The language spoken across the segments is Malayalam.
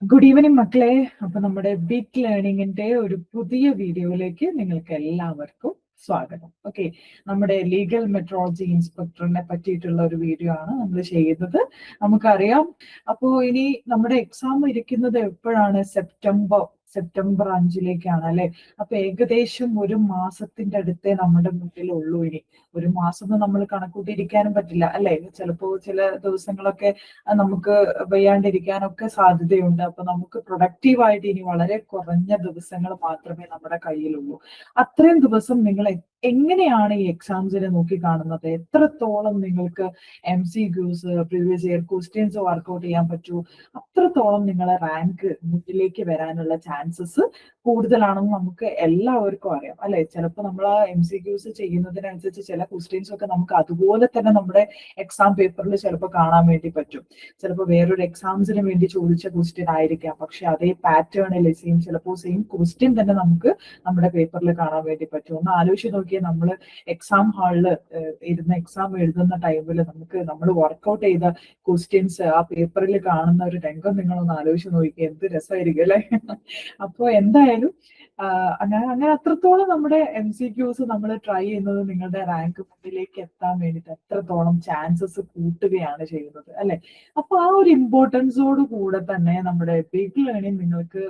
ഗുഡ് ഈവനിങ് മക്കളെ. അപ്പൊ നമ്മുടെ ബിഗ് ലേണിംഗിന്റെ ഒരു പുതിയ വീഡിയോയിലേക്ക് നിങ്ങൾക്ക് എല്ലാവർക്കും സ്വാഗതം. ഓക്കെ, നമ്മുടെ ലീഗൽ മെട്രോളജി ഇൻസ്പെക്ടറിനെ പറ്റിയിട്ടുള്ള ഒരു വീഡിയോ ആണ് നമ്മൾ ചെയ്യുന്നത്. നമുക്കറിയാം, അപ്പോൾ ഇനി നമ്മുടെ എക്സാം ഇരിക്കുന്നത് എപ്പോഴാണ്? സെപ്റ്റംബർ 5 അല്ലെ? അപ്പൊ ഏകദേശം ഒരു മാസത്തിന്റെ അടുത്തേ നമ്മുടെ മുന്നിലുള്ളൂ. ഇനി ഒരു മാസം ഒന്നും നമ്മൾ കണക്കൂട്ടിയിരിക്കാനും പറ്റില്ല അല്ലെ? ചിലപ്പോൾ ചില ദിവസങ്ങളൊക്കെ നമുക്ക് വയ്യാണ്ടിരിക്കാനൊക്കെ സാധ്യതയുണ്ട്. അപ്പൊ നമുക്ക് പ്രൊഡക്റ്റീവായിട്ട് ഇനി വളരെ കുറഞ്ഞ ദിവസങ്ങൾ മാത്രമേ നമ്മുടെ കയ്യിലുള്ളൂ. അത്രയും ദിവസം നിങ്ങൾ എങ്ങനെയാണ് ഈ എക്സാംസിനെ നോക്കി കാണുന്നത്? എത്രത്തോളം നിങ്ങൾക്ക് MCQs, previous year questions work out ചെയ്യാൻ പറ്റൂ, അത്രത്തോളം നിങ്ങളെ റാങ്ക് മുന്നിലേക്ക് വരാനുള്ള ചാൻസസ് കൂടുതലാണെന്ന് നമുക്ക് എല്ലാവർക്കും അറിയാം അല്ലെ? ചിലപ്പോൾ നമ്മൾ ആ MCQs ചെയ്യുന്നതിനനുസരിച്ച് ചില ക്വസ്റ്റ്യൻസ് ഒക്കെ നമുക്ക് അതുപോലെ തന്നെ നമ്മുടെ എക്സാം പേപ്പറിൽ ചിലപ്പോൾ കാണാൻ വേണ്ടി പറ്റും. ചിലപ്പോൾ വേറൊരു എക്സാംസിന് വേണ്ടി ചോദിച്ച ക്വസ്റ്റ്യൻ ആയിരിക്കാം, പക്ഷെ അതേ പാറ്റേണിൽ ചിലപ്പോൾ സെയിം ക്വസ്റ്റ്യൻ തന്നെ നമുക്ക് നമ്മുടെ പേപ്പറിൽ കാണാൻ വേണ്ടി പറ്റും. ഒന്ന് ആലോചിച്ച് നോക്കിയാൽ, നമ്മൾ എക്സാം ഹാളിൽ ഇരുന്ന് എക്സാം എഴുതുന്ന ടൈമിൽ നമ്മൾ വർക്ക്ഔട്ട് ചെയ്ത ക്വസ്റ്റ്യൻസ് ആ പേപ്പറിൽ കാണുന്ന ഒരു രംഗം നിങ്ങളൊന്ന് ആലോചിച്ച് നോക്കിയാൽ എന്ത് രസമായിരിക്കും അല്ലെ? അപ്പോൾ എന്തായാലും അങ്ങനെ അത്രത്തോളം നമ്മുടെ MCQs നമ്മൾ ട്രൈ ചെയ്യുന്നത് നിങ്ങളുടെ റാങ്ക് മുന്നിലേക്ക് എത്താൻ വേണ്ടിയിട്ട് എത്രത്തോളം ചാൻസസ് കൂട്ടുകയാണ് ചെയ്യുന്നത് അല്ലെ? അപ്പൊ ആ ഒരു ഇമ്പോർട്ടൻസോട് കൂടെ തന്നെ നമ്മുടെ ബിഗ് ലേണിംഗ് നിങ്ങൾക്ക്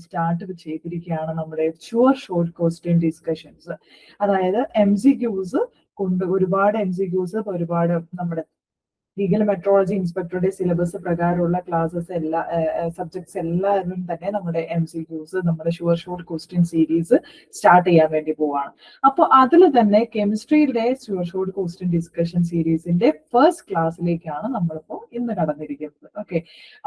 സ്റ്റാർട്ട് ചെയ്തിരിക്കുകയാണ് നമ്മുടെ ഷോർട്ട് ക്വസ്റ്റ്യൻ ഡിസ്കഷൻസ്. അതായത് MCQs കൊണ്ട് ഒരുപാട് MCQs, ഒരുപാട് നമ്മുടെ ലീഗൽ മെട്രോളജി ഇൻസ്പെക്ടറുടെ സിലബസ് പ്രകാരമുള്ള ക്ലാസ്സസ് സബ്ജക്ട്സ് എല്ലാവരും തന്നെ നമ്മുടെ MCQs, നമ്മുടെ ഷോർട്ട് ക്വസ്റ്റ്യൻ സീരീസ് സ്റ്റാർട്ട് ചെയ്യാൻ വേണ്ടി പോവാണ്. അപ്പോൾ അതിൽ തന്നെ കെമിസ്ട്രിയുടെ ഷോർട്ട് ക്വസ്റ്റ്യൻ ഡിസ്കഷൻ സീരീസിന്റെ ഫസ്റ്റ് ക്ലാസ്സിലേക്കാണ് നമ്മളിപ്പോൾ ഇന്ന് കടന്നിരിക്കുന്നത്. ഓക്കെ,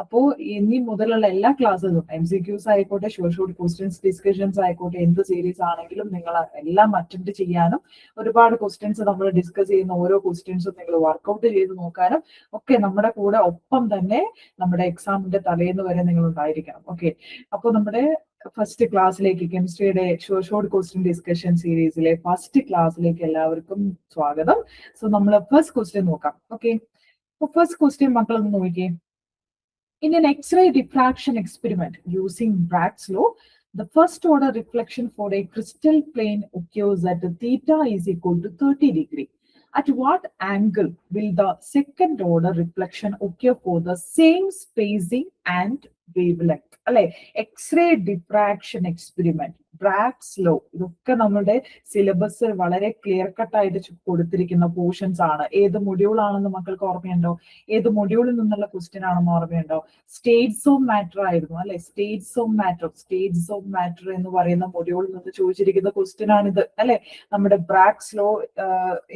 അപ്പോൾ ഇനി മുതലുള്ള എല്ലാ ക്ലാസ്സുകളും MCQs ആയിക്കോട്ടെ, ഷോർട്ട് ക്വസ്റ്റ്യൻസ് ഡിസ്കഷൻസ് ആയിക്കോട്ടെ, എന്ത് സീരീസ് ആണെങ്കിലും നിങ്ങൾ എല്ലാം അറ്റൻഡ് ചെയ്യാനും, ഒരുപാട് ക്വസ്റ്റ്യൻസ് നമ്മൾ ഡിസ്കസ് ചെയ്യുന്ന ഓരോ ക്വസ്റ്റ്യൻസും നിങ്ങൾ വർക്ക്ഔട്ട് ചെയ്ത് നോക്കാനും ഒക്കെ നമ്മുടെ കൂടെ ഒപ്പം തന്നെ നമ്മുടെ എക്സാമിന്റെ തലേന്ന് വരെ നിങ്ങൾ ഉണ്ടായിരിക്കണം. ഓക്കെ, അപ്പോൾ നമ്മുടെ ഫസ്റ്റ് ക്ലാസ്സിലേക്ക്, കെമിസ്ട്രിയുടെ ഷോർട്ട് ക്വസ്റ്റ്യൻ ഡിസ്കഷൻ സീരീസിലെ ഫസ്റ്റ് ക്ലാസ്സിലേക്ക് എല്ലാവർക്കും സ്വാഗതം. സോ നമ്മൾ ഫസ്റ്റ് ക്വസ്റ്റ്യൻ നോക്കാം. ഓക്കെ, അപ്പോൾ ഫസ്റ്റ് ക്വസ്റ്റ്യൻ മക്കളൊന്ന് നോക്കിയേ. In an X-ray diffraction experiment using Bragg's law, the first order reflection for a crystal plane occurs at theta is equal to 30 degrees. At what angle will the second order reflection occur for the same spacing and wavelength? അല്ലെ, എക്സ്റേ ഡിഫ്രാക്ഷൻ എക്സ്പെരിമെന്റ്, ബ്രാഗ്സ് ലോ, ഇതൊക്കെ നമ്മുടെ സിലബസ് വളരെ ക്ലിയർ കട്ട് ആയിട്ട് കൊടുത്തിരിക്കുന്ന പോർഷൻസ് ആണ്. ഏത് മൊഡ്യൂൾ ആണെന്ന് മക്കൾക്ക് ഓർമ്മയുണ്ടോ? ഏത് മൊഡ്യൂളിൽ നിന്നുള്ള ക്വസ്റ്റ്യൻ ആണെന്ന് ഓർമ്മയുണ്ടോ? സ്റ്റേറ്റ്സ് ഓഫ് മാറ്റർ ആയിരുന്നു അല്ലെ? സ്റ്റേറ്റ്സ് ഓഫ് മാറ്റർ എന്ന് പറയുന്ന മൊഡ്യൂളിൽ നിന്ന് ചോദിച്ചിരിക്കുന്ന ക്വസ്റ്റ്യൻ ആണിത് അല്ലെ? നമ്മുടെ ബ്രാഗ്സ് ലോ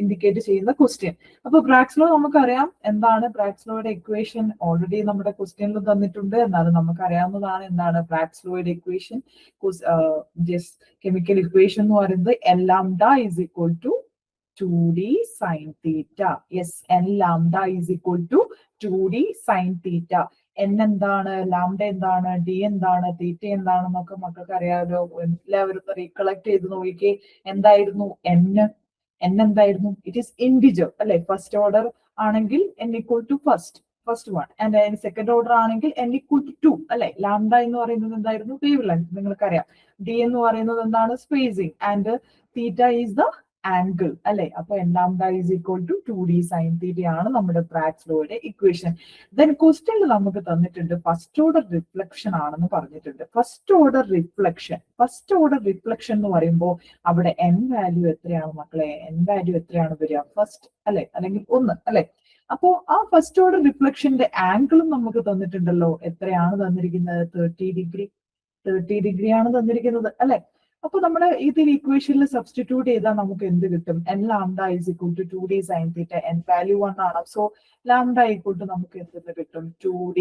ഇൻഡിക്കേറ്റ് ചെയ്യുന്ന ക്വസ്റ്റ്യൻ. അപ്പൊ ബ്രാഗ്സ് ലോ നമുക്കറിയാം എന്താണ്. ബ്രാഗ്സ് ലോയുടെ ഇക്വേഷൻ ഓൾറെഡി നമ്മുടെ ക്വസ്റ്റ്യനിൽ തന്നിട്ടുണ്ട്. എന്നാലും നമുക്കറിയാവുന്നതാണ് എന്താണ് ബ്രാഗ്സ് ലോയുടെ ഇക്വേഷൻ. കെമിക്കൽ ഇക്വേഷൻ എന്ന് പറയുന്നത് L lambda is equal to 2D sin theta. Yes, N lambda is equal to 2D sin theta. N എന്താണ്, ലാംഡ എന്താണ്, ഡി എന്താണ്, തീറ്റ എന്താണെന്നൊക്കെ മക്കൾക്ക് അറിയാമല്ലോ. എല്ലാവരും റീകളക്ട് ചെയ്ത് നോക്കിക്കേ. എന്തായിരുന്നു N എന്തായിരുന്നു? ഇറ്റ് ഈസ് ഇൻഡിജർ അല്ലെ? ഫസ്റ്റ് ഓർഡർ ആണെങ്കിൽ N equal to first one, and second order ആണെങ്കിൽ N equal to 2 അല്ലെ? ലാംഡ എന്ന് പറയുന്നത് എന്തായിരുന്നു? വേവ് ലെങ്ത്, നിങ്ങൾക്കറിയാം. ഡി എന്ന് പറയുന്നത് എന്താണ്? Spacing. And theta is the angle അല്ലെ? അപ്പൊ N lambda is equal to 2D sin theta ആണ് നമ്മുടെ ബ്രാഗ്സ് ലോയുടെ ഇക്വേഷൻ. ദെൻ ക്വസ്റ്റ്യനിൽ നമുക്ക് തന്നിട്ടുണ്ട് ഫസ്റ്റ് ഓർഡർ റിഫ്ലക്ഷൻ ആണെന്ന് പറഞ്ഞിട്ടുണ്ട്. ഫസ്റ്റ് ഓർഡർ റിഫ്ലക്ഷൻ എന്ന് പറയുമ്പോൾ അവിടെ N വാല്യൂ എത്രയാണ് മക്കളെ? N വാല്യൂ എത്രയാണ് വരിക? ഫസ്റ്റ് അല്ലെ, അല്ലെങ്കിൽ 1 അല്ലെ? അപ്പോ ആ ഫസ്റ്റ് ഓർഡർ റിഫ്ലക്ഷന്റെ ആംഗിളും നമുക്ക് തന്നിട്ടുണ്ടല്ലോ. എത്രയാണ് തന്നിരിക്കുന്നത്? 30 ഡിഗ്രി ആണ് തന്നിരിക്കുന്നത് അല്ലെ? അപ്പൊ നമ്മൾ ഇതിൽ ഇക്വേഷനിൽ സബ്സ്റ്റിറ്റ്യൂട്ട് ചെയ്താൽ നമുക്ക് എന്ത് കിട്ടും? N lambda is equal to 2D sin theta. N value 1 ആണ്. സോ ലാംഡ ഈക്വൽ ടു നമുക്ക് എന്തെന്ന് കിട്ടും? 2D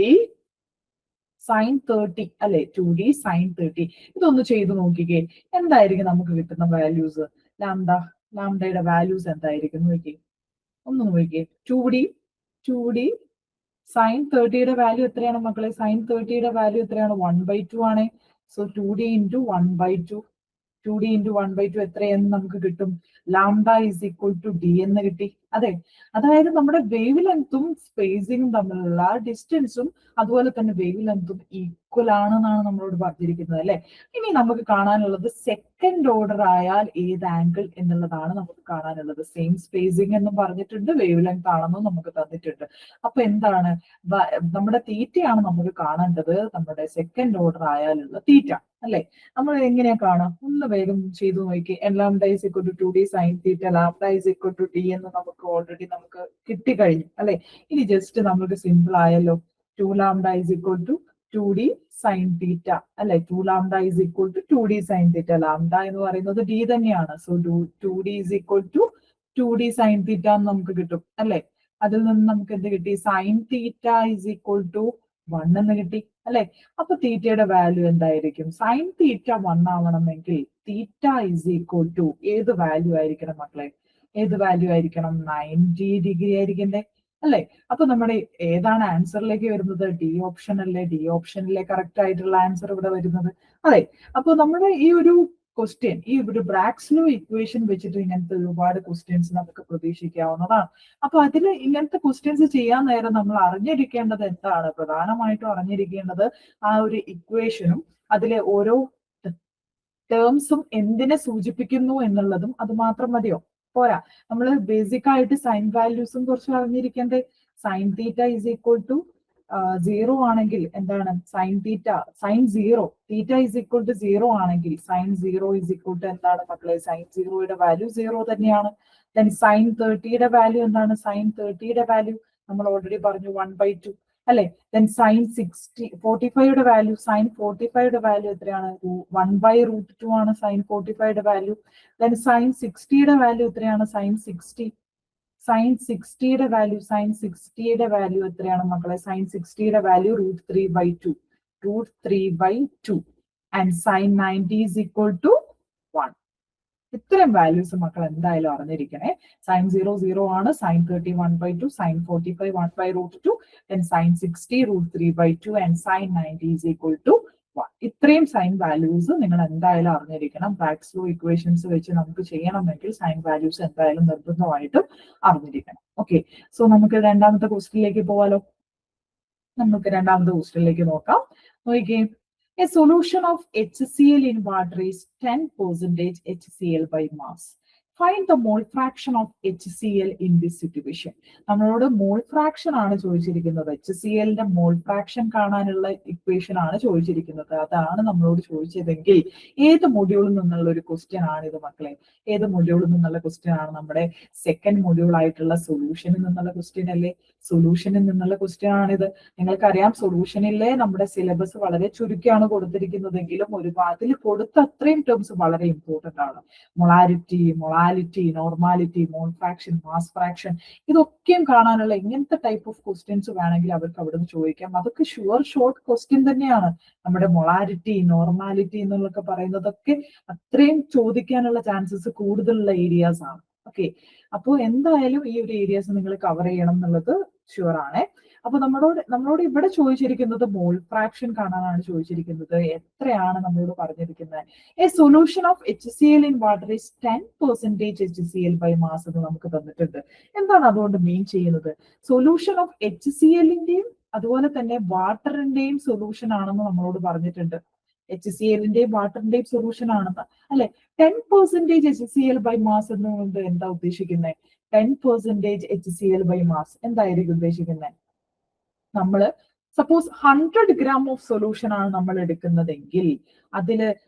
sin 30 അല്ലെ? 2D sin 30. ഇതൊന്ന് ചെയ്ത് നോക്കിക്കേ, എന്തായിരിക്കും നമുക്ക് കിട്ടുന്ന വാല്യൂസ്? ലാംഡയുടെ വാല്യൂസ് എന്തായിരിക്കും നോക്കി, ഒന്ന് നോക്കിക്കേ. 2D sin 30യുടെ വാല്യൂ എത്രയാണ് മക്കളെ? sin 30യുടെ വാല്യൂ എത്രയാണ്? 1/2 ആണ്. So 2D into 1/2. 2d into 1/2 എത്രയെന്ന് നമുക്ക് കിട്ടും? Lambda is equal to D എന്ന് കിട്ടി. അതെ, അതായത് നമ്മുടെ വേവ് ലെങ്ത്തും സ്പേസിങ്ങും തമ്മിലുള്ള ഡിസ്റ്റൻസും അതുപോലെ തന്നെ വേവ് ലെങ്ത്തും ഈക്വൽ ആണെന്നാണ് നമ്മളോട് പറഞ്ഞിരിക്കുന്നത് അല്ലെ. ഇനി നമുക്ക് കാണാനുള്ളത് സെക്കൻഡ് ഓർഡർ ആയാൽ ഏത് ആംഗിൾ എന്നുള്ളതാണ് നമുക്ക് കാണാനുള്ളത്. സെയിം സ്പേസിങ് എന്നും പറഞ്ഞിട്ടുണ്ട്, വേവ് ലെങ്ത് ആണെന്നും നമുക്ക് തന്നിട്ടുണ്ട്. അപ്പൊ എന്താണ് നമ്മുടെ തീറ്റയാണ് നമുക്ക് കാണേണ്ടത്, നമ്മുടെ സെക്കൻഡ് ഓർഡർ ആയാലുള്ള തീറ്റ അല്ലെ. നമ്മൾ എങ്ങനെയാ കാണാം? ഒന്ന് വേഗം ചെയ്തു നോക്കി. Lambda is equal to 2d sine theta lambda is equal to D എന്ന് നമുക്ക് ഓൾറെഡി നമുക്ക് കിട്ടിക്കഴിഞ്ഞു അല്ലെ. ഇനി ജസ്റ്റ് നമുക്ക് സിമ്പിൾ ആയല്ലോ. 2 lambda is equal to 2d sine theta അല്ലെ. 2 lambda is equal to 2d sine theta. Lambda എന്ന് പറയുന്നത് d തന്നെയാണ്. So 2d is equal to 2d sine theta എന്ന് നമുക്ക് കിട്ടും അല്ലെ. അതിൽ നിന്ന് നമുക്ക് എന്ത് കിട്ടി? Sine theta is equal to 1 എന്ന് കിട്ടി അല്ലെ. അപ്പൊ തീറ്റയുടെ വാല്യൂ എന്തായിരിക്കും? സൈൻ തീറ്റ 1 ആവണമെങ്കിൽ തീറ്റ ഈസ് ഈക്വൽ ടു ഏത് വാല്യൂ ആയിരിക്കണം മക്കളെ? ഏത് വാല്യൂ ആയിരിക്കണം? 90 ഡിഗ്രി ആയിരിക്കണ്ടേ അല്ലെ. അപ്പൊ നമ്മുടെ ഏതാണ് ആൻസറിലേക്ക് വരുന്നത്? ഡി ഓപ്ഷൻ അല്ലേ. ഡി ഓപ്ഷനിലെ കറക്റ്റ് ആയിട്ടുള്ള ആൻസർ ഇവിടെ വരുന്നത്. അതെ, അപ്പൊ നമ്മുടെ ഈ ഒരു ക്വസ്റ്റ്യൻ, ഈ ഒരു ബ്രാഗ്സ് ലോ ഇക്വേഷൻ വെച്ചിട്ട് ഇങ്ങനത്തെ ഒരുപാട് ക്വസ്റ്റ്യൻസ് നമുക്ക് പ്രതീക്ഷിക്കാവുന്നതാണ്. അപ്പൊ അതിൽ ഇങ്ങനത്തെ ക്വസ്റ്റ്യൻസ് ചെയ്യാൻ നേരം നമ്മൾ അറിഞ്ഞിരിക്കേണ്ടത് എന്താണ്? പ്രധാനമായിട്ടും അറിഞ്ഞിരിക്കേണ്ടത് ആ ഒരു ഇക്വേഷനും അതിലെ ഓരോ ടേംസും എന്തിനെ സൂചിപ്പിക്കുന്നു എന്നുള്ളതും. അത് മാത്രം മതിയോ? പോരാ, നമ്മൾ ബേസിക് ആയിട്ട് സൈൻ വാല്യൂസും കുറച്ച് അറിഞ്ഞിരിക്കേണ്ടേ. Sine theta is equal to 0 ആണെങ്കിൽ എന്താണ്? Sine theta sine 0 theta is equal to 0 ആണെങ്കിൽ സൈൻ 0 ഈസ് ഈക്വൽ ടു എന്താണ് മക്കളെ? സൈൻ 0യുടെ വാല്യൂ 0 തന്നെയാണ്. ദെൻ സൈൻ 30യുടെ വാല്യൂ എന്താണ്? സൈൻ 30യുടെ വാല്യൂ നമ്മൾ ഓൾറെഡി പറഞ്ഞു 1/2 അല്ലെ. ദെൻ സൈൻ 45യുടെ വാല്യൂ, സൈൻ 45യുടെ വാല്യൂ എത്രയാണ്? 1/√2 ആണ് സൈൻ 45യുടെ വാല്യൂ. ദെൻ സൈൻ 60യുടെ വാല്യൂ എത്രയാണ്? സൈൻ 60യുടെ വാല്യൂ, സൈൻ 60യുടെ വാല്യൂ എത്രയാണ് മക്കളെ? സൈൻ 60യുടെ value √3/2 and sine 90 is equal to 1. ഇത്രയും വാല്യൂസ് മക്കൾ എന്തായാലും അറിഞ്ഞിരിക്കണേ. സൈൻ 0 0 ആണ്, sine 30 1/2, sine 45 1/√2, then sine 60 √3/2 and sine 90 is equal to 1. ഇത്രയും സൈൻ വാല്യൂസ് നിങ്ങൾ എന്തായാലും അറിഞ്ഞിരിക്കണം. ബ്രാഗ്സ് ലോ ഇക്വേഷൻസ് വെച്ച് നമുക്ക് ചെയ്യണമെങ്കിൽ സൈൻ വാല്യൂസ് എന്തായാലും നിർബന്ധമായിട്ടും അറിഞ്ഞിരിക്കണം. ഓക്കെ, സോ നമുക്ക് രണ്ടാമത്തെ ക്വസ്റ്റ്യനിലേക്ക് പോവാലോ. നമുക്ക് രണ്ടാമത്തെ ക്വസ്റ്റ്യനിലേക്ക് നോക്കാം. നോക്കിക്കേ. A solution of HCl in water is 10% HCl by mass. Find the mole fraction of HCl in this situation. നമ്മളോട് മോൾ ഫ്രാക്ഷൻ ആണ് ചോദിച്ചിരിക്കുന്നത്. HClന്റെ മോൾ ഫ്രാക്ഷൻ കാണാനുള്ള ഇക്വേഷൻ ആണ് ചോദിച്ചിരിക്കുന്നത്. അതാണ് നമ്മളോട് ചോദിച്ചതെങ്കിൽ ഏത് മൊഡ്യൂളിൽ നിന്നുള്ള ഒരു ക്വസ്റ്റ്യൻ ആണ് ഇത് മക്കളെ? ഏത് മൊഡ്യൂളിൽ നിന്നുള്ള ക്വസ്റ്റ്യൻ ആണ്? നമ്മുടെ സെക്കൻഡ് മൊഡ്യൂൾ ആയിട്ടുള്ള സൊല്യൂഷനിൽ നിന്നുള്ള ക്വസ്റ്റ്യൻ അല്ലേ. സൊല്യൂഷനിൽ നിന്നുള്ള ക്വസ്റ്റ്യൻ ആണിത്. നിങ്ങൾക്കറിയാം സൊല്യൂഷനിലെ നമ്മുടെ സിലബസ് വളരെ ചുരുക്കിയാണ് കൊടുത്തിരിക്കുന്നതെങ്കിലും അതിൽ കൊടുത്ത അത്രയും ടേംസ് വളരെ ഇമ്പോർട്ടന്റ് ആണ്. Molality, normality, mole fraction, mass fraction, ഇതൊക്കെയും കാണാനുള്ള ഇങ്ങനത്തെ ടൈപ്പ് ഓഫ് ക്വസ്റ്റ്യൻസ് വേണമെങ്കിൽ അവർക്ക് അവിടെ നിന്ന് ചോദിക്കാം. അതൊക്കെ ഷോർട്ട് ക്വസ്റ്റ്യൻ തന്നെയാണ്. നമ്മുടെ മൊളാലിറ്റി, നോർമാലിറ്റി എന്നുള്ളതൊക്കെ പറയുന്നതൊക്കെ അത്രയും ചോദിക്കാനുള്ള ചാൻസസ് കൂടുതലുള്ള ഏരിയാസ് ആണ്. ഓക്കെ, അപ്പോൾ എന്തായാലും ഈ ഒരു ഏരിയാസ് നിങ്ങൾ കവർ ചെയ്യണം എന്നുള്ളത് ഷുവർ ആണ്. അപ്പൊ നമ്മളോട് ഇവിടെ ചോദിച്ചിരിക്കുന്നത് മോൾ ഫ്രാക്ഷൻ കാണാനാണ് ചോദിച്ചിരിക്കുന്നത്. എത്രയാണ് നമ്മളോട് പറഞ്ഞിരിക്കുന്നത്? A solution of HCl in water is 10% HCl by mass എന്ന് നമുക്ക് തന്നിട്ടുണ്ട്. എന്താണ് അതുകൊണ്ട് മീൻ ചെയ്യുന്നത്? സൊല്യൂഷൻ ഓഫ് HClന്റെയും അതുപോലെ തന്നെ വാട്ടറിന്റെയും സൊല്യൂഷൻ ആണെന്ന് നമ്മളോട് പറഞ്ഞിട്ടുണ്ട്. HClന്റെയും വാട്ടറിന്റെയും സൊല്യൂഷൻ ആണെന്ന് അല്ലെ. 10% HCl ബൈ മാസ് എന്നുകൊണ്ട് എന്താ ഉദ്ദേശിക്കുന്നത്? 10% HCl ബൈ മാസ് എന്തായിരിക്കും ഉദ്ദേശിക്കുന്നത്? നമ്മൾ സപ്പോസ് 100 ഗ്രാം ഓഫ് സൊല്യൂഷൻ ആണ് നമ്മൾ എടുക്കുന്നതെങ്കിൽ അതിൽ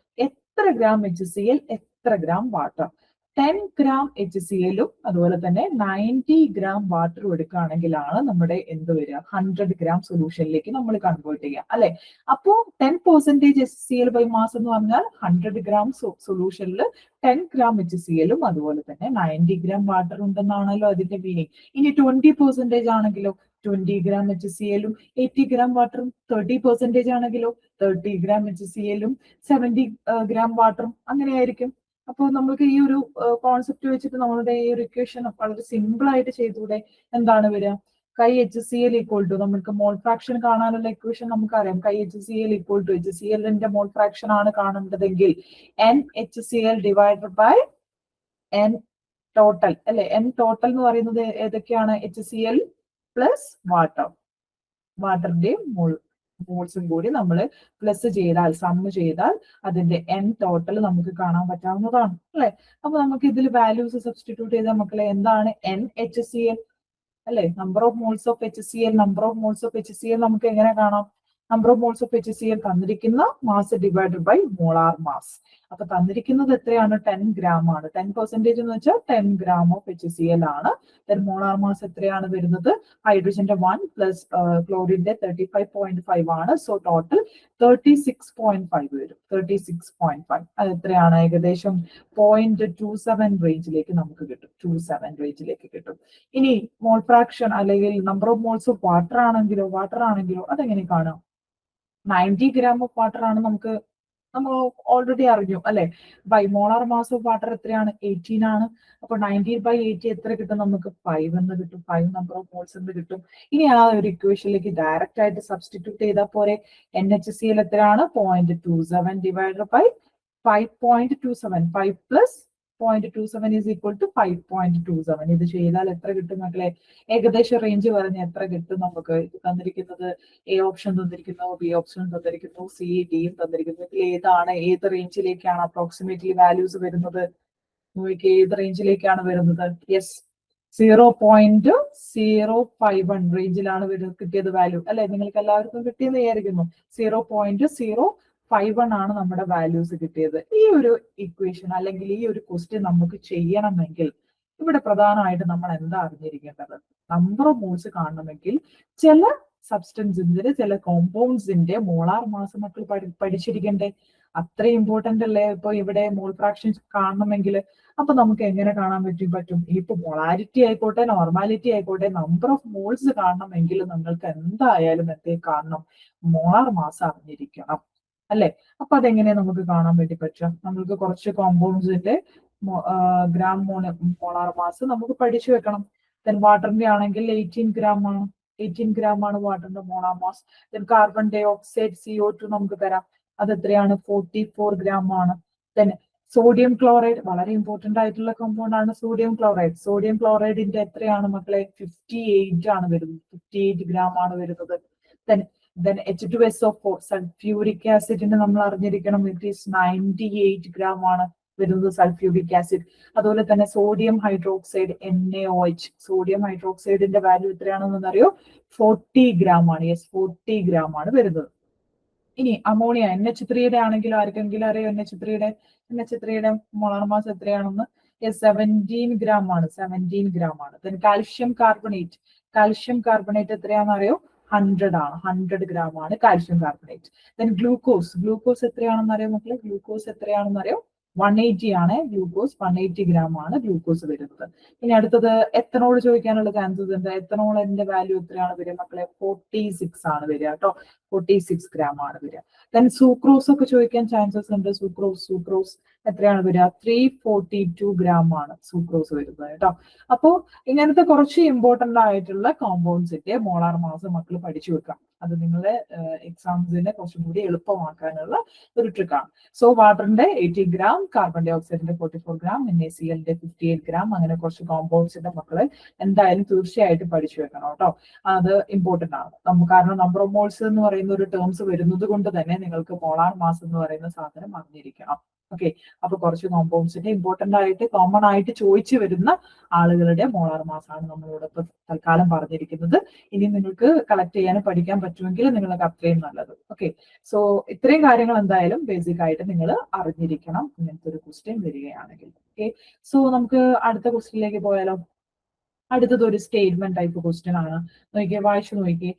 എത്ര ഗ്രാം HCl, എത്ര ഗ്രാം വാട്ടർ? 10 ഗ്രാം HClഉം അതുപോലെ തന്നെ 90 ഗ്രാം വാട്ടറും എടുക്കുകയാണെങ്കിലാണ് നമ്മുടെ എന്ത് വരിക? 100 ഗ്രാം സൊല്യൂഷനിലേക്ക് നമ്മൾ കൺവേർട്ട് ചെയ്യുക അല്ലെ. അപ്പോ 10% HCl ബൈ മാസ് എന്ന് പറഞ്ഞാൽ 100 ഗ്രാം സൊല്യൂഷനിൽ 10 ഗ്രാം HClഉം അതുപോലെ തന്നെ 90 ഗ്രാം വാട്ടർ ഉണ്ടെന്നാണല്ലോ അതിന്റെ മീനിങ്. ഇനി 20% ആണെങ്കിലോ 20 ഗ്രാം HClഉം 80 ഗ്രാം വാട്ടറും. 30% ആണെങ്കിലോ 30 ഗ്രാം HClഉം 70 ഗ്രാം വാട്ടറും. അങ്ങനെയായിരിക്കും. അപ്പോൾ നമുക്ക് ഈ ഒരു കോൺസെപ്റ്റ് വെച്ചിട്ട് നമ്മളുടെ ഈ ഒരു ഇക്വേഷൻ വളരെ സിമ്പിൾ ആയിട്ട് ചെയ്തൂടെ? എന്താണ് വരിക? HCl equal to നമുക്ക് മോൾ ഫ്രാക്ഷൻ കാണാനുള്ള ഇക്വേഷൻ നമുക്കറിയാം. HCl equal to HClന്റെ മോൾ ഫ്രാക്ഷൻ ആണ് കാണേണ്ടതെങ്കിൽ NHCl divided by N total അല്ലെ. N ടോട്ടൽ എന്ന് പറയുന്നത് ഏതൊക്കെയാണ്? HCl പ്ലസ് വാട്ടറിന്റെയും മോൾസും കൂടി നമ്മൾ പ്ലസ് ചെയ്താൽ, സമ്മ് ചെയ്താൽ അതിന്റെ N ടോട്ടൽ നമുക്ക് കാണാൻ പറ്റാവുന്നതാണ് അല്ലെ. അപ്പൊ നമുക്ക് ഇതിൽ വാല്യൂസ് സബ്സ്റ്റിറ്റ്യൂട്ട് ചെയ്താൽ മക്കളെ എന്താണ് NHCl അല്ലെ? Number of moles of HCl, number of moles of HCl നമുക്ക് എങ്ങനെ കാണാം? Number of moles of HCl തന്നിരിക്കുന്ന mass divided by molar mass. അപ്പൊ തന്നിരിക്കുന്നത് എത്രയാണ്? 10 gram ആണ്. 10% എന്ന് വെച്ചാൽ 10 gram ഓഫ് HCl ആണ്. മോളാർ മാസ് എത്രയാണ് വരുന്നത്? ഹൈഡ്രജന്റെ 1 പ്ലസ് ക്ലോറിന്റെ 35.5 ആണ്. സോ ടോട്ടൽ 36.5 വരും. 36.5 അത് എത്രയാണ്? ഏകദേശം 0.27 റേഞ്ചിലേക്ക് നമുക്ക് കിട്ടും. 27 റേഞ്ചിലേക്ക് കിട്ടും. ഇനി മോൾ ഫ്രാക്ഷൻ അല്ലെങ്കിൽ number of moles of water ആണെങ്കിലോ അതെങ്ങനെ കാണാം? 90 gram ഓഫ് വാട്ടർ ആണ് നമ്മൾ ഓൾറെഡി അറിഞ്ഞു അല്ലെ. By molar mass of water എത്രയാണ്? 18 ആണ്. അപ്പൊ 90/80 എത്ര കിട്ടും? നമുക്ക് 5 എന്ന് കിട്ടും. 5 നമ്പർ ഓഫ് മോൾസ് എന്ന് കിട്ടും. ഇനി ആ ഒരു ഇക്വേഷനിലേക്ക് ഡയറക്റ്റ് ആയിട്ട് സബ്സ്റ്റിറ്റ്യൂട്ട് ചെയ്താൽ പോരെ. NHCl എത്രയാണ്? 0.27 divided by 5.27. 5 plus 0.27 is equal to 5.27. ഇത് ചെയ്താൽ എത്ര കിട്ടും മക്കളെ? ഏകദേശം റേഞ്ച് പറഞ്ഞ് എത്ര കിട്ടും നമുക്ക്? ഇത് തന്നിരിക്കുന്നത് A ഓപ്ഷൻ തന്നിരിക്കുന്നു, B ഓപ്ഷൻ തന്നിരിക്കുന്നു, C Dയും തന്നിരിക്കുന്നു. ഏതാണ്, ഏത് റേഞ്ചിലേക്കാണ് അപ്രോക്സിമേറ്റ്ലി വാല്യൂസ് വരുന്നത്? നോക്കി ഏത് റേഞ്ചിലേക്കാണ് വരുന്നത്? യെസ്, 0.051 റേഞ്ചിലാണ് കിട്ടിയത് വാല്യൂ അല്ലെ. നിങ്ങൾക്ക് എല്ലാവർക്കും കിട്ടിയെന്ന് വിചാരിക്കുന്നു. 0.051 ആണ് നമ്മുടെ വാല്യൂസ് കിട്ടിയത്. ഈ ഒരു ഇക്വേഷൻ അല്ലെങ്കിൽ ഈ ഒരു ക്വസ്റ്റ്യൻ നമുക്ക് ചെയ്യണമെങ്കിൽ ഇവിടെ പ്രധാനമായിട്ട് നമ്മൾ എന്താ അറിഞ്ഞിരിക്കേണ്ടത്? നമ്പർ ഓഫ് മോൾസ് കാണണമെങ്കിൽ ചില സബ്സ്റ്റൻസിന്റെ, ചില കോമ്പൗണ്ട്സിന്റെ മോളാർ മാസ് മക്കൾ പഠിച്ചിരിക്കണ്ടേ? അത്ര ഇമ്പോർട്ടന്റ് അല്ലേ ഇപ്പൊ ഇവിടെ മോൾ ഫ്രാക്ഷൻ കാണണമെങ്കിൽ? അപ്പൊ നമുക്ക് എങ്ങനെ കാണാൻ പറ്റും? ഇപ്പൊ മൊളാരിറ്റി ആയിക്കോട്ടെ, നോർമാലിറ്റി ആയിക്കോട്ടെ, നമ്പർ ഓഫ് മോൾസ് കാണണമെങ്കിൽ നിങ്ങൾക്ക് എന്തായാലും എന്തേ കാണണം? മോളാർ മാസ് അറിഞ്ഞിരിക്കണം അല്ലെ. അപ്പൊ അതെങ്ങനെ നമുക്ക് കാണാൻ വേണ്ടി പറ്റും? നമ്മൾക്ക് കുറച്ച് കോമ്പൗണ്ട്സിന്റെ ഗ്രാം മോളാർ മാസ് നമുക്ക് പഠിച്ചു വെക്കണം. ദെൻ വാട്ടറിന്റെ ആണെങ്കിൽ 18 gram ആണ്. 18 gram ആണ് വാട്ടറിന്റെ molar mass. Then carbon dioxide CO2 നമുക്ക് തരാം. അത് എത്രയാണ്? 44 gram ആണ്. ദെൻ സോഡിയം ക്ലോറൈഡ് വളരെ ഇമ്പോർട്ടന്റ് ആയിട്ടുള്ള കോമ്പൗണ്ട് ആണ് സോഡിയം ക്ലോറൈഡ്. സോഡിയം ക്ലോറൈഡിന്റെ എത്രയാണ് മക്കളെ? 58 ആണ് വരുന്നത്. 58 gram ആണ് വരുന്നത്. Then H2SO4 സൾഫ്യൂരിക് ആസിഡിന്റെ നമ്മൾ അറിഞ്ഞിരിക്കണം. ഇറ്റ് ഈസ് 98 gram ആണ് വരുന്നത് സൾഫ്യൂരിക് ആസിഡ്. അതുപോലെ തന്നെ സോഡിയം ഹൈഡ്രോക്സൈഡ് NaOH, സോഡിയം ഹൈഡ്രോക്സൈഡിന്റെ വാല്യൂ എത്രയാണെന്ന് അറിയോ? 40 gram ആണ്. യെസ്, 40 gram ആണ് വരുന്നത്. ഇനി അമോണിയ NH3യുടെ ആണെങ്കിൽ ആർക്കെങ്കിലും അറിയോ? NH3യുടെ മോളാർ മാസ് എത്രയാണെന്ന്? 17 gram ആണ്. 17 gram ആണ്. ദെൻ കാൽഷ്യം കാർബണേറ്റ് എത്രയാണെന്ന് അറിയോ? 100 ആണ്. 100 gram ആണ് കാൽഷ്യം കാർബണേറ്റ്. ദെൻ ഗ്ലൂക്കോസ് എത്രയാണെന്ന് അറിയോ മക്കളെ? ഗ്ലൂക്കോസ് എത്രയാണെന്ന് അറിയോ? 180 ആണ് ഗ്ലൂക്കോസ്. 180 gram ആണ് ഗ്ലൂക്കോസ് വരുന്നത്. ഇനി അടുത്തത് എത്തനോൾ ചോദിക്കാനുള്ള ചാൻസസ് ഉണ്ട്. എത്തനോളിന്റെ വാല്യൂ എത്രയാണ് വരിക മക്കളെ? 46 ആണ് വരിക കേട്ടോ. 46 gram ആണ് വരിക. ദെൻ സൂക്രോസ് ഒക്കെ ചോദിക്കാൻ ചാൻസസ് ഉണ്ട്. സൂക്രോസ് എത്രയാണ് വരിക? 342 gram ആണ് സൂക്രോസ് വരുന്നത് കേട്ടോ. അപ്പോ ഇങ്ങനത്തെ കുറച്ച് ഇമ്പോർട്ടന്റ് ആയിട്ടുള്ള കോമ്പൗണ്ട്സിന്റെ മോളാർ മാസ് മക്കൾ പഠിച്ചു വെക്കാം. അത് നിങ്ങളുടെ എക്സാംസിനെ കുറച്ചും കൂടി എളുപ്പമാക്കാനുള്ള ഒരു ട്രിക്കാണ്. സോ വാട്ടറിന്റെ 18 gram, കാർബൺ ഡൈ ഓക്സൈഡിന്റെ 44 gram, NaClന്റെ 58 gram, അങ്ങനെ കുറച്ച് കോമ്പൗണ്ട്സിന്റെ മക്കളെ എന്തായാലും തീർച്ചയായിട്ടും പഠിച്ചു വെക്കണം കേട്ടോ. അത് ഇമ്പോർട്ടന്റ് ആണ്. കാരണം നമ്പർ ഓഫ് മോൾസ് എന്ന് പറയുന്ന ഒരു ടേംസ് വരുന്നത് കൊണ്ട് തന്നെ നിങ്ങൾക്ക് മോളാർ മാസ് എന്ന് പറയുന്ന സാധനം അറിഞ്ഞിരിക്കണം. ഓക്കെ, അപ്പൊ കുറച്ച് കോമ്പൗണ്ട്സിന്റെ ഇമ്പോർട്ടന്റ് ആയിട്ട് കോമൺ ആയിട്ട് ചോദിച്ചു വരുന്ന ആളുകളുടെ മോളാർ മാസ് ആണ് നമ്മളോട് ഇപ്പൊ തൽക്കാലം പറഞ്ഞിരിക്കുന്നത്. ഇനി നിങ്ങൾക്ക് കളക്ട് ചെയ്യാനും പഠിക്കാൻ പറ്റുമെങ്കിൽ നിങ്ങൾക്ക് അത്രയും നല്ലത്. ഓക്കെ, സോ ഇത്രയും കാര്യങ്ങൾ എന്തായാലും ബേസിക് ആയിട്ട് നിങ്ങൾ അറിഞ്ഞിരിക്കണം ഇങ്ങനത്തെ ഒരു ക്വസ്റ്റ്യൻ വരികയാണെങ്കിൽ. ഓക്കെ, സോ നമുക്ക് അടുത്ത ക്വസ്റ്റ്യനിലേക്ക് പോയാലോ. അടുത്തത് ഒരു സ്റ്റേറ്റ്മെന്റ് ടൈപ്പ് ക്വസ്റ്റ്യൻ ആണ്. വായിച്ചു നോക്കിയേ.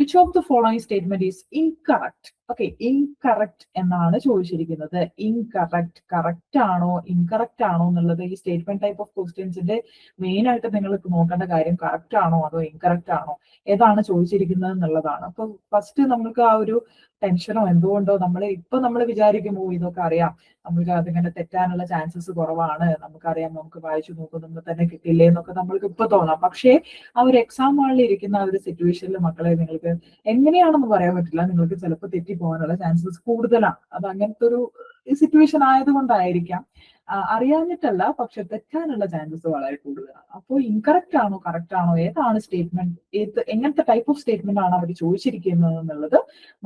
Which of the following statement is incorrect? Okay, incorrect എന്നാണ് ചോദിച്ചിരിക്കുന്നത്. ഇൻകറക്റ്റ്, കറക്റ്റ് ആണോ ഇൻകറക്റ്റ് ആണോ എന്നുള്ളത് ഈ സ്റ്റേറ്റ്മെന്റ് ടൈപ്പ് ഓഫ് ക്വസ്റ്റ്യൻസിന്റെ മെയിൻ ആയിട്ട് നിങ്ങൾക്ക് നോക്കേണ്ട കാര്യം കറക്റ്റ് ആണോ അതോ ഇൻകറക്റ്റ് ആണോ ഏതാണ് ചോദിച്ചിരിക്കുന്നത് എന്നുള്ളതാണ്. അപ്പൊ ഫസ്റ്റ് നമുക്ക് ആ ഒരു ടെൻഷനോ എന്തുകൊണ്ടോ നമ്മൾ വിചാരിക്കുമോ ഇതൊക്കെ അറിയാം, നമുക്ക് അതിങ്ങനെ തെറ്റാനുള്ള ചാൻസസ് കുറവാണ്, നമുക്കറിയാം, നമുക്ക് വായിച്ചു നോക്കുമ്പോൾ തന്നെ കിട്ടില്ലേ എന്നൊക്കെ നമ്മൾക്ക് ഇപ്പൊ തോന്നാം. പക്ഷേ ആ ഒരു എക്സാം ഹാളിൽ ഇരിക്കുന്ന ആ ഒരു സിറ്റുവേഷനിൽ മക്കളെ നിങ്ങൾക്ക് എങ്ങനെയാണെന്ന് പറയാൻ പറ്റില്ല, നിങ്ങൾക്ക് ചിലപ്പോൾ തെറ്റിപ്പോകാനുള്ള ചാൻസസ് കൂടുതലാണ്. അത് അങ്ങനത്തെ ഒരു സിറ്റുവേഷൻ ആയതുകൊണ്ടായിരിക്കാം, അറിയാഞ്ഞിട്ടല്ല, പക്ഷെ തെറ്റാനുള്ള ചാൻസസ് വളരെ കൂടുതലാണ്. അപ്പോൾ ഇൻകറക്റ്റ് ആണോ കറക്റ്റ് ആണോ ഏതാണ് സ്റ്റേറ്റ്മെന്റ്, എങ്ങനത്തെ ടൈപ്പ് ഓഫ് സ്റ്റേറ്റ്മെന്റ് ആണ് അവർ ചോദിച്ചിരിക്കുന്നത് എന്നുള്ളത്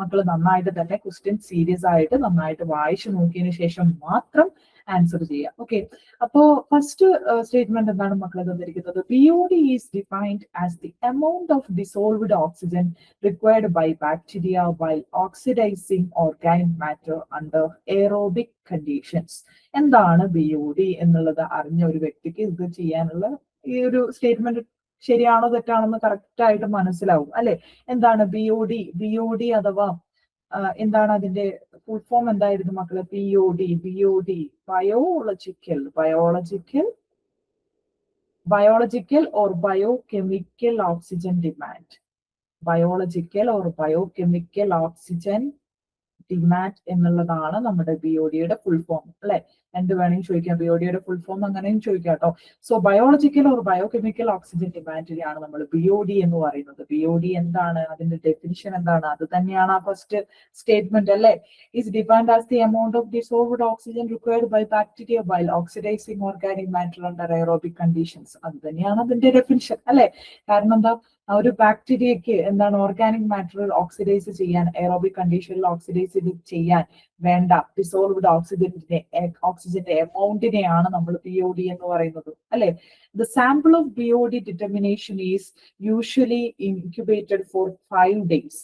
മക്കൾ നന്നായിട്ട് തന്നെ ക്വസ്റ്റ്യൻ സീരിയസ് ആയിട്ട് നന്നായിട്ട് വായിച്ചു നോക്കിയതിനു ശേഷം മാത്രം ആൻസർ ചെയ്യുക. ഓക്കെ, അപ്പോ ഫസ്റ്റ് സ്റ്റേറ്റ്മെന്റ് എന്താണ് മക്കളെ തന്നിരിക്കുന്നത്? BOD is defined as the amount of dissolved oxygen required by bacteria while oxidising organic matter under aerobic conditions. എന്താണ് BOD എന്നുള്ളത് അറിഞ്ഞ ഒരു വ്യക്തിക്ക് ഇത് ചെയ്യാനുള്ള ഈ ഒരു സ്റ്റേറ്റ്മെന്റ് ശരിയാണോ തെറ്റാണെന്ന് കറക്റ്റ് ആയിട്ട് മനസ്സിലാവും അല്ലെ. എന്താണ് BOD അഥവാ എന്താണ് അതിന്റെ ഫുൾ ഫോം എന്തായിരുന്നു മക്കളെ? BOD biological or biochemical oxygen demand. Biological or biochemical oxygen demand എന്നുള്ളതാണ് നമ്മുടെ BOD-യുടെ ഫുൾ ഫോം അല്ലെ. എന്ത് വേണമെങ്കിൽ ചോദിക്കാം, BOD-യുടെ ഫുൾ ഫോം അങ്ങനെയും ചോദിക്കാം കേട്ടോ. So biological or biochemical oxygen ഡിമാൻഡിനെയാണ് നമ്മൾ BOD എന്ന് പറയുന്നത്. BOD എന്താണ്, അതിന്റെ ഡെഫിനിഷൻ എന്താണ്? അത് തന്നെയാണ് ആ ഫസ്റ്റ് സ്റ്റേറ്റ്മെന്റ് അല്ലെ. Is defined as the amount of dissolved oxygen required by bacteria while oxidising organic matter under aerobic conditions. അത് തന്നെയാണ് അതിന്റെ ഡെഫിനിഷൻ അല്ലെ. കാരണം എന്താ, ഒരു ബാക്ടീരിയക്ക് എന്താണ് ഓർഗാനിക് മാറ്റർ ഓക്സിഡൈസ് ചെയ്യാൻ, എയറോബിക് കണ്ടീഷനിൽ ഓക്സിഡൈസ് ചെയ്യാൻ വേണ്ട ഡിസോൾവ്ഡ് ഓക്സിജന്റെ എമൗണ്ടിനെയാണ് നമ്മൾ BOD എന്ന് പറയുന്നത് അല്ലെ. The sample of BOD determination is usually incubated for 5 days.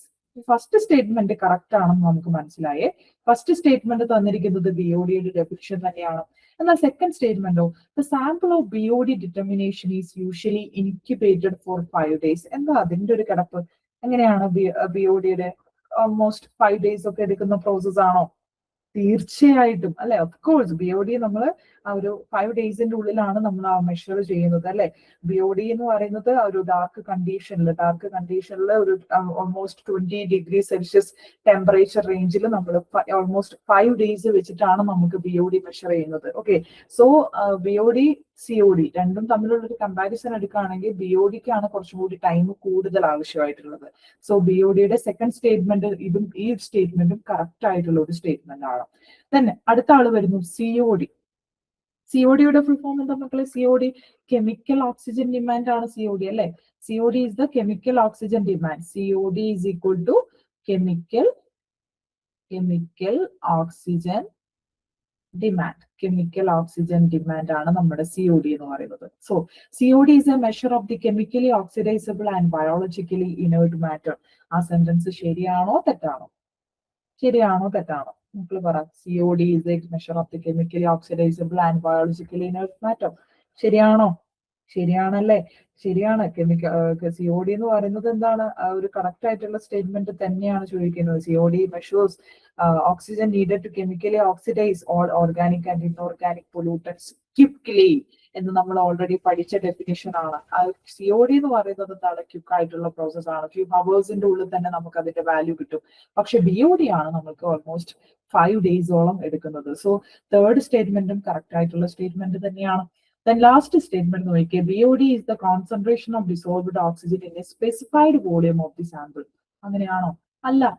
First statement correct ആണെന്ന് നമുക്ക് മനസ്സിലായേ. ഫസ്റ്റ് സ്റ്റേറ്റ്മെന്റ് തന്നിരിക്കുന്നത് BOD-യുടെ ഡെഫിനിഷൻ തന്നെയാണ്. എന്നാൽ സെക്കൻഡ് സ്റ്റേറ്റ്മെന്റോ, the sample of BOD determination is usually incubated for 5 days. എന്താ അതിന്റെ ഒരു കിടപ്പ്? എങ്ങനെയാണ് BOD-യുടെ ഓൾമോസ്റ്റ് 5 days ഒക്കെ എടുക്കുന്ന പ്രോസസ് ആണോ? തീർച്ചയായിട്ടും അല്ലെ. ഓഫ് കോഴ്സ് BOD നമ്മൾ ആ ഒരു 5 days ഉള്ളിലാണ് നമ്മൾ ആ മെഷർ ചെയ്യുന്നത് അല്ലെ. BOD എന്ന് പറയുന്നത് ആ ഒരു ഡാർക്ക് കണ്ടീഷനിൽ ഒരു ഓൾമോസ്റ്റ് 20°C ടെമ്പറേച്ചർ റേഞ്ചിൽ നമ്മൾ ഓൾമോസ്റ്റ് 5 days വെച്ചിട്ടാണ് നമുക്ക് BOD മെഷർ ചെയ്യുന്നത്. ഓക്കെ, സോ BOD COD രണ്ടും തമ്മിലുള്ള ഒരു കമ്പാരിസൺ എടുക്കുകയാണെങ്കിൽ BOD-ക്കാണ് കുറച്ചും കൂടി ടൈം കൂടുതൽ ആവശ്യമായിട്ടുള്ളത്. സോ BOD-യുടെ സെക്കൻഡ് സ്റ്റേറ്റ്മെന്റ് ഇതും ഈ സ്റ്റേറ്റ്മെന്റും കറക്റ്റ് ആയിട്ടുള്ള ഒരു സ്റ്റേറ്റ്മെന്റ് ആണ്. തന്നെ അടുത്ത ആള് വരുന്നു COD. COD-യുടെ ഫുൾ ഫോം എന്താ മക്കളെ? COD കെമിക്കൽ ഓക്സിജൻ ഡിമാൻഡ് ആണ് COD അല്ലെ. COD is the chemical oxygen demand. COD is equal to chemical oxygen demand. Chemical oxygen demand ആണ് നമ്മുടെ COD എന്ന് പറയുന്നത്. So COD is a measure of the chemically oxidizable and biologically inert matter. ആ സെന്റൻസ് ശരിയാണോ തെറ്റാണോ? മക്കൾ പറ. COD is a measure of the chemically oxidizable and biologically inert matter. ശരിയാണല്ലേ. ശരിയാണ്. COD എന്ന് പറയുന്നത് എന്താണ്? ഒരു കറക്റ്റ് ആയിട്ടുള്ള സ്റ്റേറ്റ്മെന്റ് തന്നെയാണ് ചോദിക്കുന്നത്. COD measures oxygen needed to chemically oxidize all organic and inorganic pollutants quickly എന്ന് നമ്മൾ ഓൾറെഡി പഠിച്ച ഡെഫിനിഷൻ ആണ്. COD എന്ന് പറയുന്നത് എന്താണ്? ക്വിക്ക് ആയിട്ടുള്ള പ്രോസസ് ആണ്. ഫ്യൂ ഹവേഴ്സിന്റെ ഉള്ളിൽ തന്നെ നമുക്ക് അതിന്റെ വാല്യൂ കിട്ടും. പക്ഷെ BOD ആണ് നമുക്ക് ഓൾമോസ്റ്റ് 5 days-ഓളം എടുക്കുന്നത്. സോ തേർഡ് സ്റ്റേറ്റ്മെന്റും കറക്റ്റ് ആയിട്ടുള്ള സ്റ്റേറ്റ്മെന്റ് തന്നെയാണ്. Then last statement നോക്കിയേ, BOD is the concentration of dissolved oxygen in a specified volume of the sample. അങ്ങനെയാണോ? അല്ല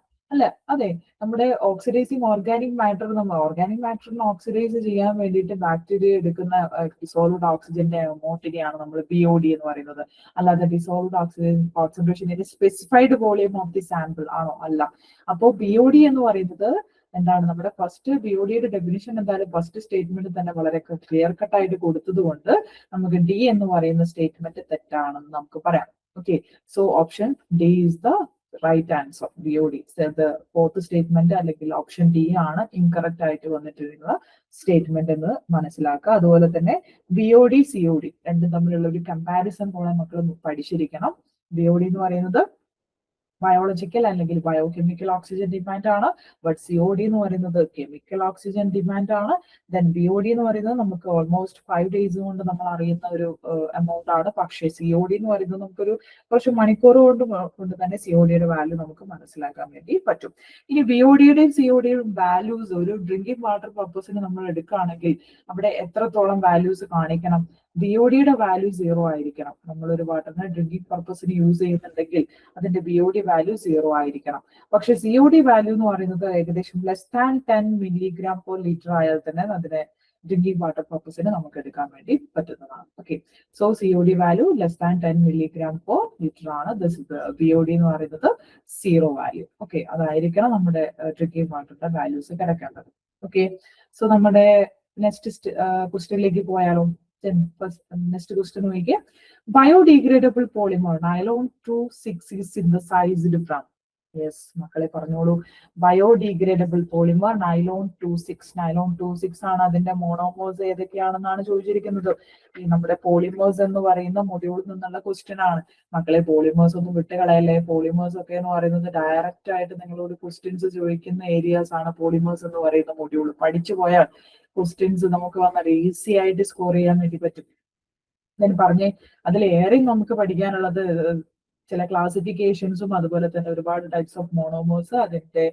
അതെ. നമ്മുടെ ഓക്സിഡൈസിങ് ഓർഗാനിക് മാറ്ററിനെ ഓക്സിഡൈസ് ചെയ്യാൻ വേണ്ടിയിട്ട് ബാക്ടീരിയ എടുക്കുന്ന ഡിസോൾവ്ഡ് ഓക്സിജന്റെ എമൗണ്ടിനെയാണ് നമ്മൾ BOD എന്ന് പറയുന്നത്. അല്ലാതെ dissolved oxygen concentration in specified volume of the sample ആണോ? അല്ല. അപ്പോ BOD എന്ന് പറയുന്നത് എന്താണ്? നമ്മുടെ ഫസ്റ്റ് BOD-യുടെ ഡെഫിനിഷൻ എന്തായാലും ഫസ്റ്റ് സ്റ്റേറ്റ്മെന്റ് തന്നെ വളരെ ക്ലിയർ കട്ട് ആയിട്ട് കൊടുത്തത് കൊണ്ട് നമുക്ക് D എന്ന് പറയുന്ന സ്റ്റേറ്റ്മെന്റ് തെറ്റാണെന്ന് നമുക്ക് പറയാം. Okay, so option D is the right answer. BOD fourth statement അല്ലെങ്കിൽ ഓപ്ഷൻ D ആണ് ഇൻകറക്റ്റ് ആയിട്ട് വന്നിട്ടുള്ള സ്റ്റേറ്റ്മെന്റ് എന്ന് മനസ്സിലാക്കുക. അതുപോലെ തന്നെ BOD COD രണ്ടും തമ്മിലുള്ള ഒരു കമ്പാരിസൺ പോലെ മക്കൾ പഠിച്ചിരിക്കണം. BOD എന്ന് പറയുന്നത് ബയോളജിക്കൽ അല്ലെങ്കിൽ ബയോകെമിക്കൽ ഓക്സിജൻ ഡിമാൻഡ് ആണ്. ബട്ട് COD എന്ന് പറയുന്നത് കെമിക്കൽ ഓക്സിജൻ ഡിമാൻഡ് ആണ്. ദെൻ BOD എന്ന് പറയുന്നത് നമുക്ക് ഓൾമോസ്റ്റ് 5 days കൊണ്ട് നമ്മൾ അറിയുന്ന ഒരു എമൗണ്ട് ആണ്. പക്ഷേ COD എന്ന് പറയുന്നത് നമുക്കൊരു കുറച്ച് മണിക്കൂർ കൊണ്ട് തന്നെ CODയുടെ വാല്യൂ നമുക്ക് മനസ്സിലാക്കാൻ വേണ്ടി പറ്റും. ഇനി BODയുടെയും CODയുടെയും വാല്യൂസ് ഒരു ഡ്രിങ്കിങ് വാട്ടർ പർപ്പസിന് നമ്മൾ എടുക്കുകയാണെങ്കിൽ അവിടെ എത്രത്തോളം വാല്യൂസ് കാണിക്കണം? BODയുടെ വാല്യൂ 0 ആയിരിക്കണം. നമ്മളൊരു വാട്ടറിനെ ഡ്രിങ്കിങ് പർപ്പസിന് യൂസ് ചെയ്യുന്നുണ്ടെങ്കിൽ അതിന്റെ BOD വാല്യൂ 0 ആയിരിക്കണം. പക്ഷെ COD വാല്യൂ എന്ന് പറയുന്നത് ഏകദേശം <10 mg/L ആയാൽ തന്നെ അതിനെ ഡ്രിങ്കിങ് വാട്ടർ പർപ്പസിന് നമുക്ക് എടുക്കാൻ വേണ്ടി പറ്റുന്നതാണ്. Okay, so COD value <10 mg/L ആണ്. BOD എന്ന് പറയുന്നത് 0 വാല്യൂ. ഓക്കെ, അതായിരിക്കണം നമ്മുടെ ഡ്രിങ്കിങ് വാട്ടറിന്റെ വാല്യൂസ് കിടക്കേണ്ടത്. ഓക്കെ, സോ നമ്മുടെ നെക്സ്റ്റ് ക്വസ്റ്റ്യനിലേക്ക് പോയാലോ? നെക്സ്റ്റ് ക്വസ്റ്റ്യൻ നോക്കിയേ. Biodegradable polymer nylon 26 is synthesized from. Yes മക്കളെ പറഞ്ഞോളൂ. ബയോഡിഗ്രേഡബിൾ പോളിമർ നൈലോൺ 26 ആണ്. അതിന്റെ മോണോമേഴ്സ് ഏതൊക്കെയാണെന്നാണ് ചോദിച്ചിരിക്കുന്നത്. ഈ നമ്മുടെ പോളിമേഴ്സ് എന്ന് പറയുന്ന മൊഡ്യൂളിൽ നിന്നുള്ള ക്വസ്റ്റ്യൻ ആണ്. മക്കളെ പോളിമേഴ്സ് ഒന്നും വിട്ടുകളയല്ലേ. പോളിമേഴ്സ് ഒക്കെ എന്ന് പറയുന്നത് ഡയറക്റ്റ് ആയിട്ട് നിങ്ങളോട് ക്വസ്റ്റ്യൻസ് ചോദിക്കുന്ന ഏരിയാസ് ആണ്. പോളിമേഴ്സ് എന്ന് പറയുന്ന മൊഡ്യൂൾ പഠിച്ചു പോയാൽ ക്വസ്റ്റ്യൻസ് നമുക്ക് വന്നാൽ ഈസി ആയിട്ട് സ്കോർ ചെയ്യാൻ വേണ്ടി പറ്റും. ഞാൻ പറഞ്ഞേ, അതിലേറെ നമുക്ക് പഠിക്കാനുള്ളത് ചില ക്ലാസിഫിക്കേഷൻസും അതുപോലെ തന്നെ ഒരുപാട് ടൈപ്സ് ഓഫ് മോണോമേഴ്സ്, അതിന്റെ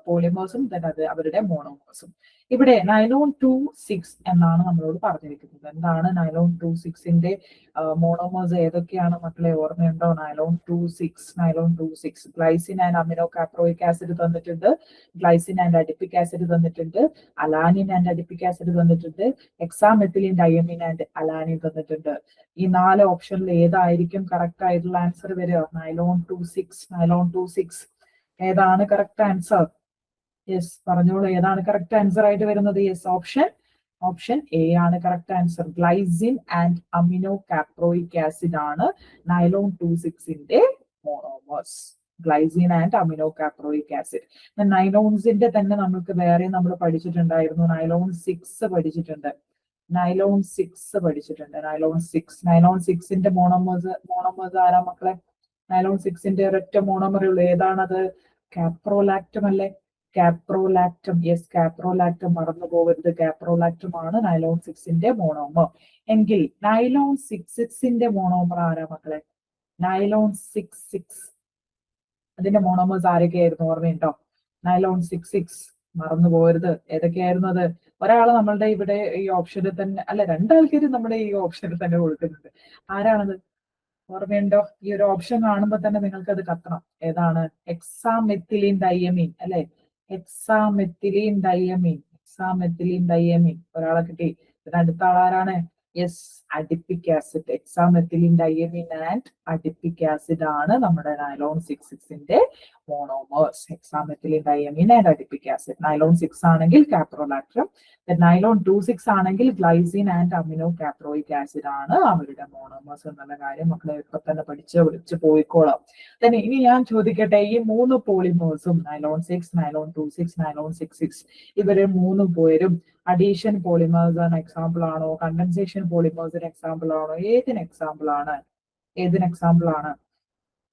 പോളിമേഴ്സും തന്നെ അവരുടെ മോണോമേഴ്സും. ഇവിടെ നൈലോൺ 26 എന്നാണ് നമ്മളോട് പറഞ്ഞിരിക്കുന്നത്. എന്താണ് നൈലോൺ 26ന്റെ മോണോമേഴ്സ് ഏതൊക്കെയാണ് മക്കളെ ഓർമ്മയുണ്ടോ? Nylon 26 glycine and amino caproic acid തന്നിട്ടുണ്ട്, ഗ്ലൈസിൻ ആൻഡ് അഡിപ്പിക് ആസിഡ് തന്നിട്ടുണ്ട്, അലാനിൻ ആൻഡ് അഡിപ്പിക് ആസിഡ് തന്നിട്ടുണ്ട്, ഹെക്സാമെത്തിലിൻ ഡയമീൻ ആൻഡ് അലാനിൻ തന്നിട്ടുണ്ട്. ഈ 4 ഓപ്ഷനിൽ ഏതായിരിക്കും കറക്റ്റ് ആയിട്ടുള്ള ആൻസർ വരിക? നൈലോൺ 26 ഏതാണ് കറക്റ്റ് ആൻസർ? യെസ് പറഞ്ഞോളൂ, ഏതാണ് കറക്റ്റ് ആൻസർ ആയിട്ട് വരുന്നത്? യെസ്, ഓപ്ഷൻ എ ആണ് correct answer. Glycine and amino caproic acid ആണ് നൈലോൺ 26ന്റെ monomers. Glycine and amino caproic acid. നൈലോൺസിന്റെ തന്നെ നമുക്ക് വേറെ നമ്മൾ പഠിച്ചിട്ടുണ്ടായിരുന്നു. നൈലോൺ 6 പഠിച്ചിട്ടുണ്ട്. നൈലോൺ 6ന്റെ മോണോമേഴ്സ് ആരാ മക്കളെ? നൈലോൺ 6ന്റെ ഒരൊറ്റ മോണോമറേ ഉള്ളൂ. ഏതാണത്? കാപ്രോലാക്ടം അല്ലേ? കാപ്രോലാക്ടം. യെസ്, കാപ്രോലാക്ടം മറന്നു പോകരുത്. കാപ്രോലാക്ടം ആണ് നൈലോൺ 6ന്റെ മോണോമർ. എങ്കിൽ നൈലോൺ 66ന്റെ മോണോമർ ആരാ മക്കളെ? നൈലോൺ 66 അതിന്റെ മോണോമേഴ്സ് ആരൊക്കെയായിരുന്നു? ഓർമ്മയുണ്ടോ? നൈലോൺ 66 മറന്നു പോകരുത്. ഏതൊക്കെയായിരുന്നു അത്? ഒരാള് നമ്മളുടെ ഇവിടെ ഈ ഓപ്ഷനിൽ തന്നെ, അല്ല, 2 ആൾക്കാർ നമ്മുടെ ഈ ഓപ്ഷനിൽ തന്നെ കൊടുക്കുന്നുണ്ട്. ആരാണത്? ഓർമ്മയുണ്ടോ? ഈ ഒരു ഓപ്ഷൻ കാണുമ്പോൾ തന്നെ നിങ്ങൾക്ക് അത് കത്തണം. ഏതാണ്? ഹെക്സാമെത്തിലീൻ ഡയമീൻ അല്ലെ? Hexamethylene diamine. ഒരാളെ കിട്ടി. അടുത്ത ആളാരാണ്? Yes, adipic acid. Hexamethylene diamine and adipic acid ആണ് നമ്മുടെ നൈലോൺ 66ന്റെ monomers. Hexamethylene diamine and adipic acid. Nylon 6 ആണെങ്കിൽ കാപ്രോലാക്ടം, നൈലോൺ 26 ആണെങ്കിൽ glycine and amino caproic acid ആണ് അവരുടെ മോണോമേഴ്സ് എന്നുള്ള കാര്യം മക്കളെ ഇപ്പൊ തന്നെ പഠിച്ച് പോയിക്കോളാം. തന്നെ ഇനി ഞാൻ ചോദിക്കട്ടെ, ഈ 3 പോളിമേഴ്സും നൈലോൺ 6, നൈലോൺ 26, നൈലോൺ 66 ഇവര് 3 പേരും അഡീഷൻ പോളിമേഴ്സ് എക്സാമ്പിൾ ആണോ? കണ്ടൻസേഷൻ പോളിമേഴ്സിന് എക്സാമ്പിൾ ആണോ? ഏതിന് എക്സാമ്പിൾ ആണ്?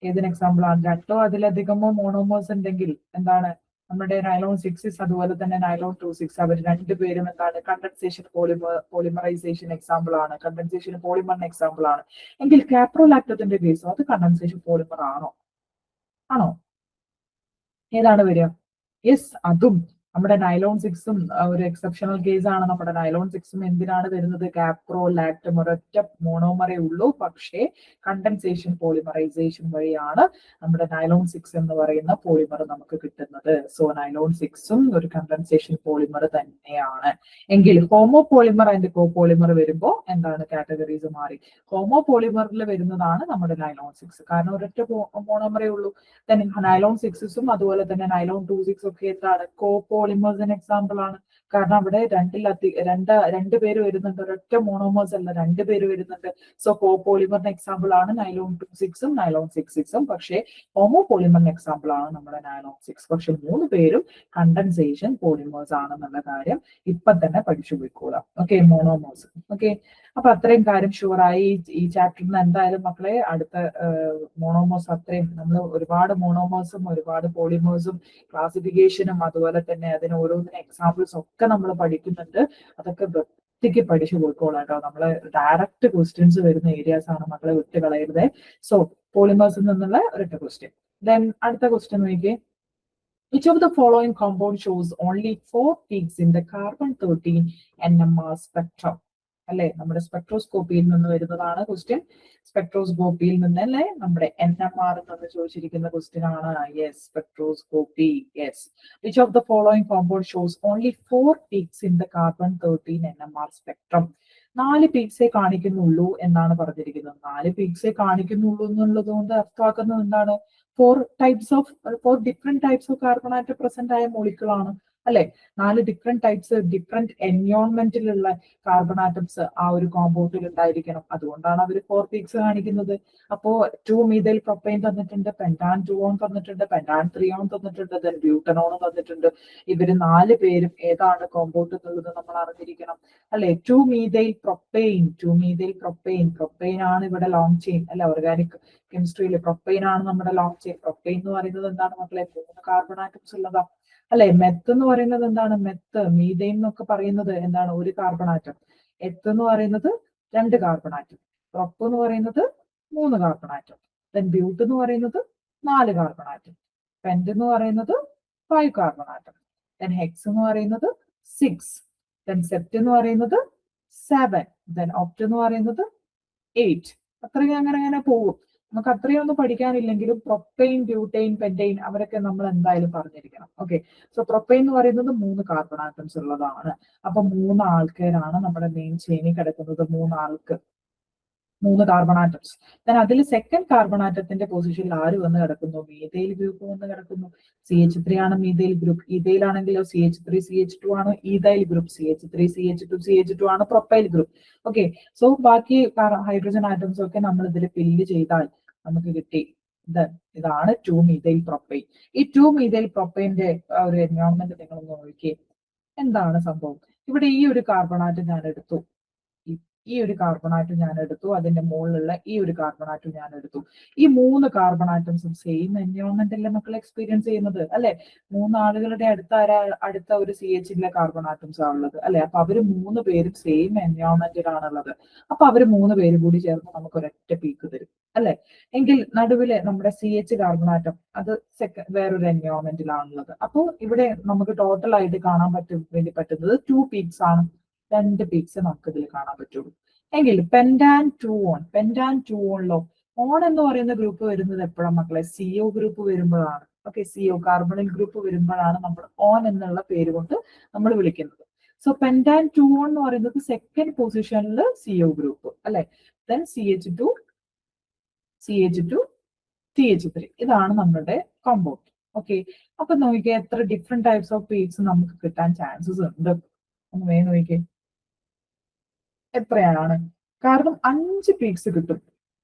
2 അതിലധികമോ മോണോമേഴ്സ് ഉണ്ടെങ്കിൽ എന്താണ്? നമ്മുടെ നൈലോൺ 6 അതുപോലെ തന്നെ നൈലോൺ 26 അവർ 2 പേരും എന്താണ്? കണ്ടൻസേഷൻ പോളിമറൈസേഷൻ എക്സാമ്പിൾ ആണ്. കണ്ടൻസേഷൻ പോളിമറിന് എക്സാമ്പിൾ ആണ്. എങ്കിൽ കാപ്രോലാക്ടത്തിന്റെ കേസോ അത് കണ്ടൻസേഷൻ പോളിമർ ആണോ? ഏതാണ് വരിക? യെസ്, അതും നമ്മുടെ നൈലോൺ 6ഉം ഒരു എക്സെപ്ഷണൽ കേസ് ആണ്. നമ്മുടെ നൈലോൺ 6ഉം എന്തിനാണ് വരുന്നത്? കാപ്രോലാക്ടം ഒരൊറ്റ മോണോമറേ ഉള്ളൂ. പക്ഷേ കണ്ടൻസേഷൻ പോളിമറൈസേഷൻ വഴിയാണ് നമ്മുടെ നൈലോൺ 6 എന്ന് പറയുന്ന പോളിമർ നമുക്ക് കിട്ടുന്നത്. സോ നൈലോൺ 6ഉം ഒരു കണ്ടൻസേഷൻ പോളിമർ തന്നെയാണ്. എങ്കിൽ homo polymer and co polymer വരുമ്പോൾ എന്താണ്? കാറ്റഗറീസ് മാറി. ഹോമോ പോളിമറിൽ വരുന്നതാണ് നമ്മുടെ നൈലോൺ 6, കാരണം ഒരൊറ്റ മോണോമറേ ഉള്ളൂ. നൈലോൺ 6ഉം അതുപോലെ തന്നെ നൈലോൺ 26 ഒക്കെ എന്താണ്? കോ പോളിമേഴ്സിന് എക്സാമ്പിൾ ആണ്. കാരണം അവിടെ രണ്ട് പേര് വരുന്നുണ്ട്, ഒരൊറ്റ മോണോമേഴ്സ് അല്ല, രണ്ട് പേര് വരുന്നുണ്ട്. സോ കോ പോളിമറിന് എക്സാമ്പിൾ ആണ് നൈലോൺ 26ഉം നൈലോൺ 66ഉം. പക്ഷേ ഹോമോ പോളിമറിന് എക്സാമ്പിൾ ആണ് നമ്മുടെ നൈലോൺ 6. പക്ഷെ മൂന്ന് പേരും കണ്ടൻസേഷൻ പോളിമേഴ്സ് ആണെന്നുള്ള കാര്യം ഇപ്പൊ തന്നെ പഠിച്ചു പോയിക്കോളാം. Okay, monomers. ഓക്കെ, അപ്പൊ അത്രയും കാര്യം ഷുവറായി. ഈ ചാപ്റ്ററിന് എന്തായാലും മക്കളെ അടുത്ത മോണോമേഴ്സ് അത്രയും നമ്മൾ ഒരുപാട് മോണോമേഴ്സും ഒരുപാട് പോളിമേഴ്സും ക്ലാസിഫിക്കേഷനും അതുപോലെ തന്നെ അതിന് ഓരോന്നിനും എക്സാമ്പിൾസ് ഒക്കെ നമ്മൾ പഠിക്കുന്നുണ്ട്. അതൊക്കെ വൃത്തിക്ക് പഠിച്ചു പോയിക്കോളാം കേട്ടോ. നമ്മള് ഡയറക്റ്റ് ക്വസ്റ്റ്യൻസ് വരുന്ന ഏരിയാസ് ആണ്, മക്കളെ വിട്ട് കളയരുത്. സോ പോളിമേഴ്സിൽ നിന്നുള്ള ഒരൊറ്റ ക്വസ്റ്റ്യൻ. ദെൻ അടുത്ത ക്വസ്റ്റ്യൻ നോക്കിയേ. Which of the following compound shows only 4 peaks in the carbon-13 NMR spectrum? അല്ലെ, നമ്മുടെ സ്പെക്ട്രോസ്കോപ്പിയിൽ നിന്ന് വരുന്നതാണ് ക്വസ്റ്റ്യൻ. സ്പെക്ട്രോസ്കോപ്പിയിൽ നിന്നല്ലേ നമ്മുടെ NMR എന്ന് ചോദിച്ചിരിക്കുന്ന ക്വസ്റ്റ്യൻ ആണ്. Yes, spectroscopy. Yes. Which of the following compound shows only 4 peaks in the carbon-13 NMR spectrum? 4 പീക്സേ കാണിക്കുന്നുള്ളൂ എന്നാണ് പറഞ്ഞിരിക്കുന്നത്. 4 പീക്സേ കാണിക്കുന്നുള്ളൂ എന്നുള്ളത് കൊണ്ട് അർത്ഥമാക്കുന്നത് എന്താണ്? Four different types of carbon atom present ആയ മോളിക്യൂൾ ആണ് അല്ലെ. 4 ഡിഫറെന്റ് എൻവയോൺമെന്റിലുള്ള കാർബൺ ആറ്റംസ് ആ ഒരു കോമ്പൗണ്ടിൽ ഉണ്ടായിരിക്കണം. അതുകൊണ്ടാണ് അവർ 4 പീക്സ് കാണിക്കുന്നത്. അപ്പോ 2 മീഥൈൽ പ്രൊപ്പൈൻ തന്നിട്ടുണ്ട്, പെന്റാൻ 2 തന്നിട്ടുണ്ട്, പെന്റാൻ 3 തന്നിട്ടുണ്ട്, ദെൻ ബ്യൂട്ടനോൺ തന്നിട്ടുണ്ട്. ഇവര് 4 പേരും ഏതാണ് കോമ്പൗണ്ട് എന്നുള്ളത് നമ്മൾ അറിഞ്ഞിരിക്കണം അല്ലെ. 2 മീഥൈൽ പ്രൊപ്പൈൻ ആണ് ഇവിടെ ലോങ് ചെയിൻ അല്ലെ. ഓർഗാനിക് കെമിസ്ട്രിയിൽ പ്രൊപ്പൈൻ ആണ് നമ്മുടെ ലോങ് ചെയിൻ. പ്രൊപ്പൈൻ എന്ന് പറയുന്നത് എന്താണ് മക്കളെ? 3 കാർബൺ ആറ്റംസ് ഉള്ളതാ അല്ലെ. മെത്ത് എന്ന് പറയുന്നത് എന്താണ്? മീഥൈൻ എന്നൊക്കെ പറയുന്നത് എന്താണ്? 1 കാർബൺ ആറ്റം. എത്ത് എന്ന് പറയുന്നത് 2 കാർബൺ ആറ്റം. പ്രൊപ്പ് എന്ന് പറയുന്നത് 3 കാർബൺ ആറ്റം. ദെൻ ബ്യൂട്ട് എന്ന് പറയുന്നത് 4 കാർബൺ ആറ്റം. പെന്റ് എന്ന് പറയുന്നത് 5 കാർബൺ ആറ്റം. ദെൻ ഹെക്സ് എന്ന് പറയുന്നത് 6. ദെൻ സെപ്റ്റ് എന്ന് പറയുന്നത് 7. ദെൻ ഒക്ട് എന്ന് പറയുന്നത് 8. അത്രയും അങ്ങനെ പോകും. നമുക്ക് അത്രയും ഒന്നും പഠിക്കാനില്ലെങ്കിലും പ്രൊപ്പൈൻ, ബ്യൂട്ടൈൻ, പെന്റൈൻ അവരൊക്കെ നമ്മൾ എന്തായാലും പറഞ്ഞിരിക്കണം. ഓക്കെ, സോ പ്രൊപ്പൈൻ എന്ന് പറയുന്നത് 3 കാർബൺ ആറ്റംസ് ഉള്ളതാണ്. അപ്പൊ 3 ആൾക്കാരാണ് നമ്മുടെ മെയിൻ ചെയിനിൽ കിടക്കുന്നത്. 3 കാർബൺ ആറ്റംസ്. ദെൻ അതിൽ സെക്കൻഡ് കാർബൺ ആറ്റത്തിന്റെ പൊസിഷനിൽ ആര് വന്ന് കിടക്കുന്നു? മീഥൈൽ ഗ്രൂപ്പ് വന്ന് കിടക്കുന്നു. CH3 ആണ് മീഥൈൽ ഗ്രൂപ്പ്. ഈഥൈൽ ആണെങ്കിലോ CH3 CH2 ആണ് ഈഥൈൽ ഗ്രൂപ്പ്. CH3 CH2 ആണ് പ്രൊപ്പൈൽ ഗ്രൂപ്പ്. ഓക്കെ, സോ ബാക്കി ഹൈഡ്രജൻ ആറ്റംസ് ഒക്കെ നമ്മൾ ഇതിൽ ഫില്ല് ചെയ്താൽ നമുക്ക് കിട്ടി. ഇതാണ് 2 മീഥൈൽ പ്രൊപ്പൈൻ. ഈ 2 മീഥൈൽ പ്രൊപ്പൈന്റെ ഒരു എൻവയോൺമെന്റ് നിങ്ങൾ നോക്കിയേ. എന്താണ് സംഭവം? ഇവിടെ ഈ ഒരു കാർബൺ ആറ്റം ഞാൻ എടുത്തു, അതിന്റെ മുകളിലുള്ള ഈ ഒരു കാർബൺ ആറ്റം ഞാൻ എടുത്തു. ഈ 3 കാർബൺ ആറ്റംസും സെയിം എൻവയോൺമെന്റ് അല്ലേ മക്കൾ എക്സ്പീരിയൻസ് ചെയ്യുന്നത് അല്ലെ. 3 ആളുകളുടെ അടുത്ത ഒരു CH കാർബൺ ആറ്റംസ് ആണുള്ളത് അല്ലെ. അപ്പൊ അവര് 3 പേരും സെയിം എൻവയോൺമെന്റിലാണുള്ളത്. അപ്പൊ അവര് 3 പേരും കൂടി ചേർന്ന് നമുക്ക് ഒരൊറ്റ പീക്ക് തരും അല്ലെ. എങ്കിൽ നടുവിലെ നമ്മുടെ CH കാർബൺ ആറ്റം അത് വേറൊരു എൻവയോൺമെന്റിലാണുള്ളത്. അപ്പോൾ ഇവിടെ നമുക്ക് ടോട്ടൽ ആയിട്ട് കാണാൻ വേണ്ടി പറ്റുന്നത് 2 പീക്സ് ആണ്. 2 പീക്സ് നമുക്ക് ഇതിൽ കാണാൻ പറ്റുള്ളൂ. എങ്കിൽ പെന്റാൻ 2 ഓണിലോ ഓൺ എന്ന് പറയുന്ന ഗ്രൂപ്പ് വരുന്നത് എപ്പോഴാണ് മക്കളെ? CO ഗ്രൂപ്പ് വരുമ്പോഴാണ്. ഓക്കെ, CO കാർബണിൽ ഗ്രൂപ്പ് വരുമ്പോഴാണ് നമ്മൾ ഓൺ എന്നുള്ള പേര് കൊണ്ട് നമ്മൾ വിളിക്കുന്നത്. സോ പെന്റാൻ 2 ഓൺ എന്ന് പറയുന്നത് സെക്കൻഡ് പൊസിഷനിൽ CO ഗ്രൂപ്പ് അല്ലെ. ദെൻ CH2 CH3 ഇതാണ് നമ്മുടെ കോമ്പൗണ്ട്. ഓക്കെ, അപ്പൊ നോക്കിക്കേ എത്ര ഡിഫറെന്റ് ടൈപ്സ് ഓഫ് പീക്സ് നമുക്ക് കിട്ടാൻ ചാൻസസ് ഉണ്ട്. ഒന്ന് വേഗം നോക്കിക്കേ എത്രയാണ്. കാരണം 5 പീക്സ് കിട്ടും.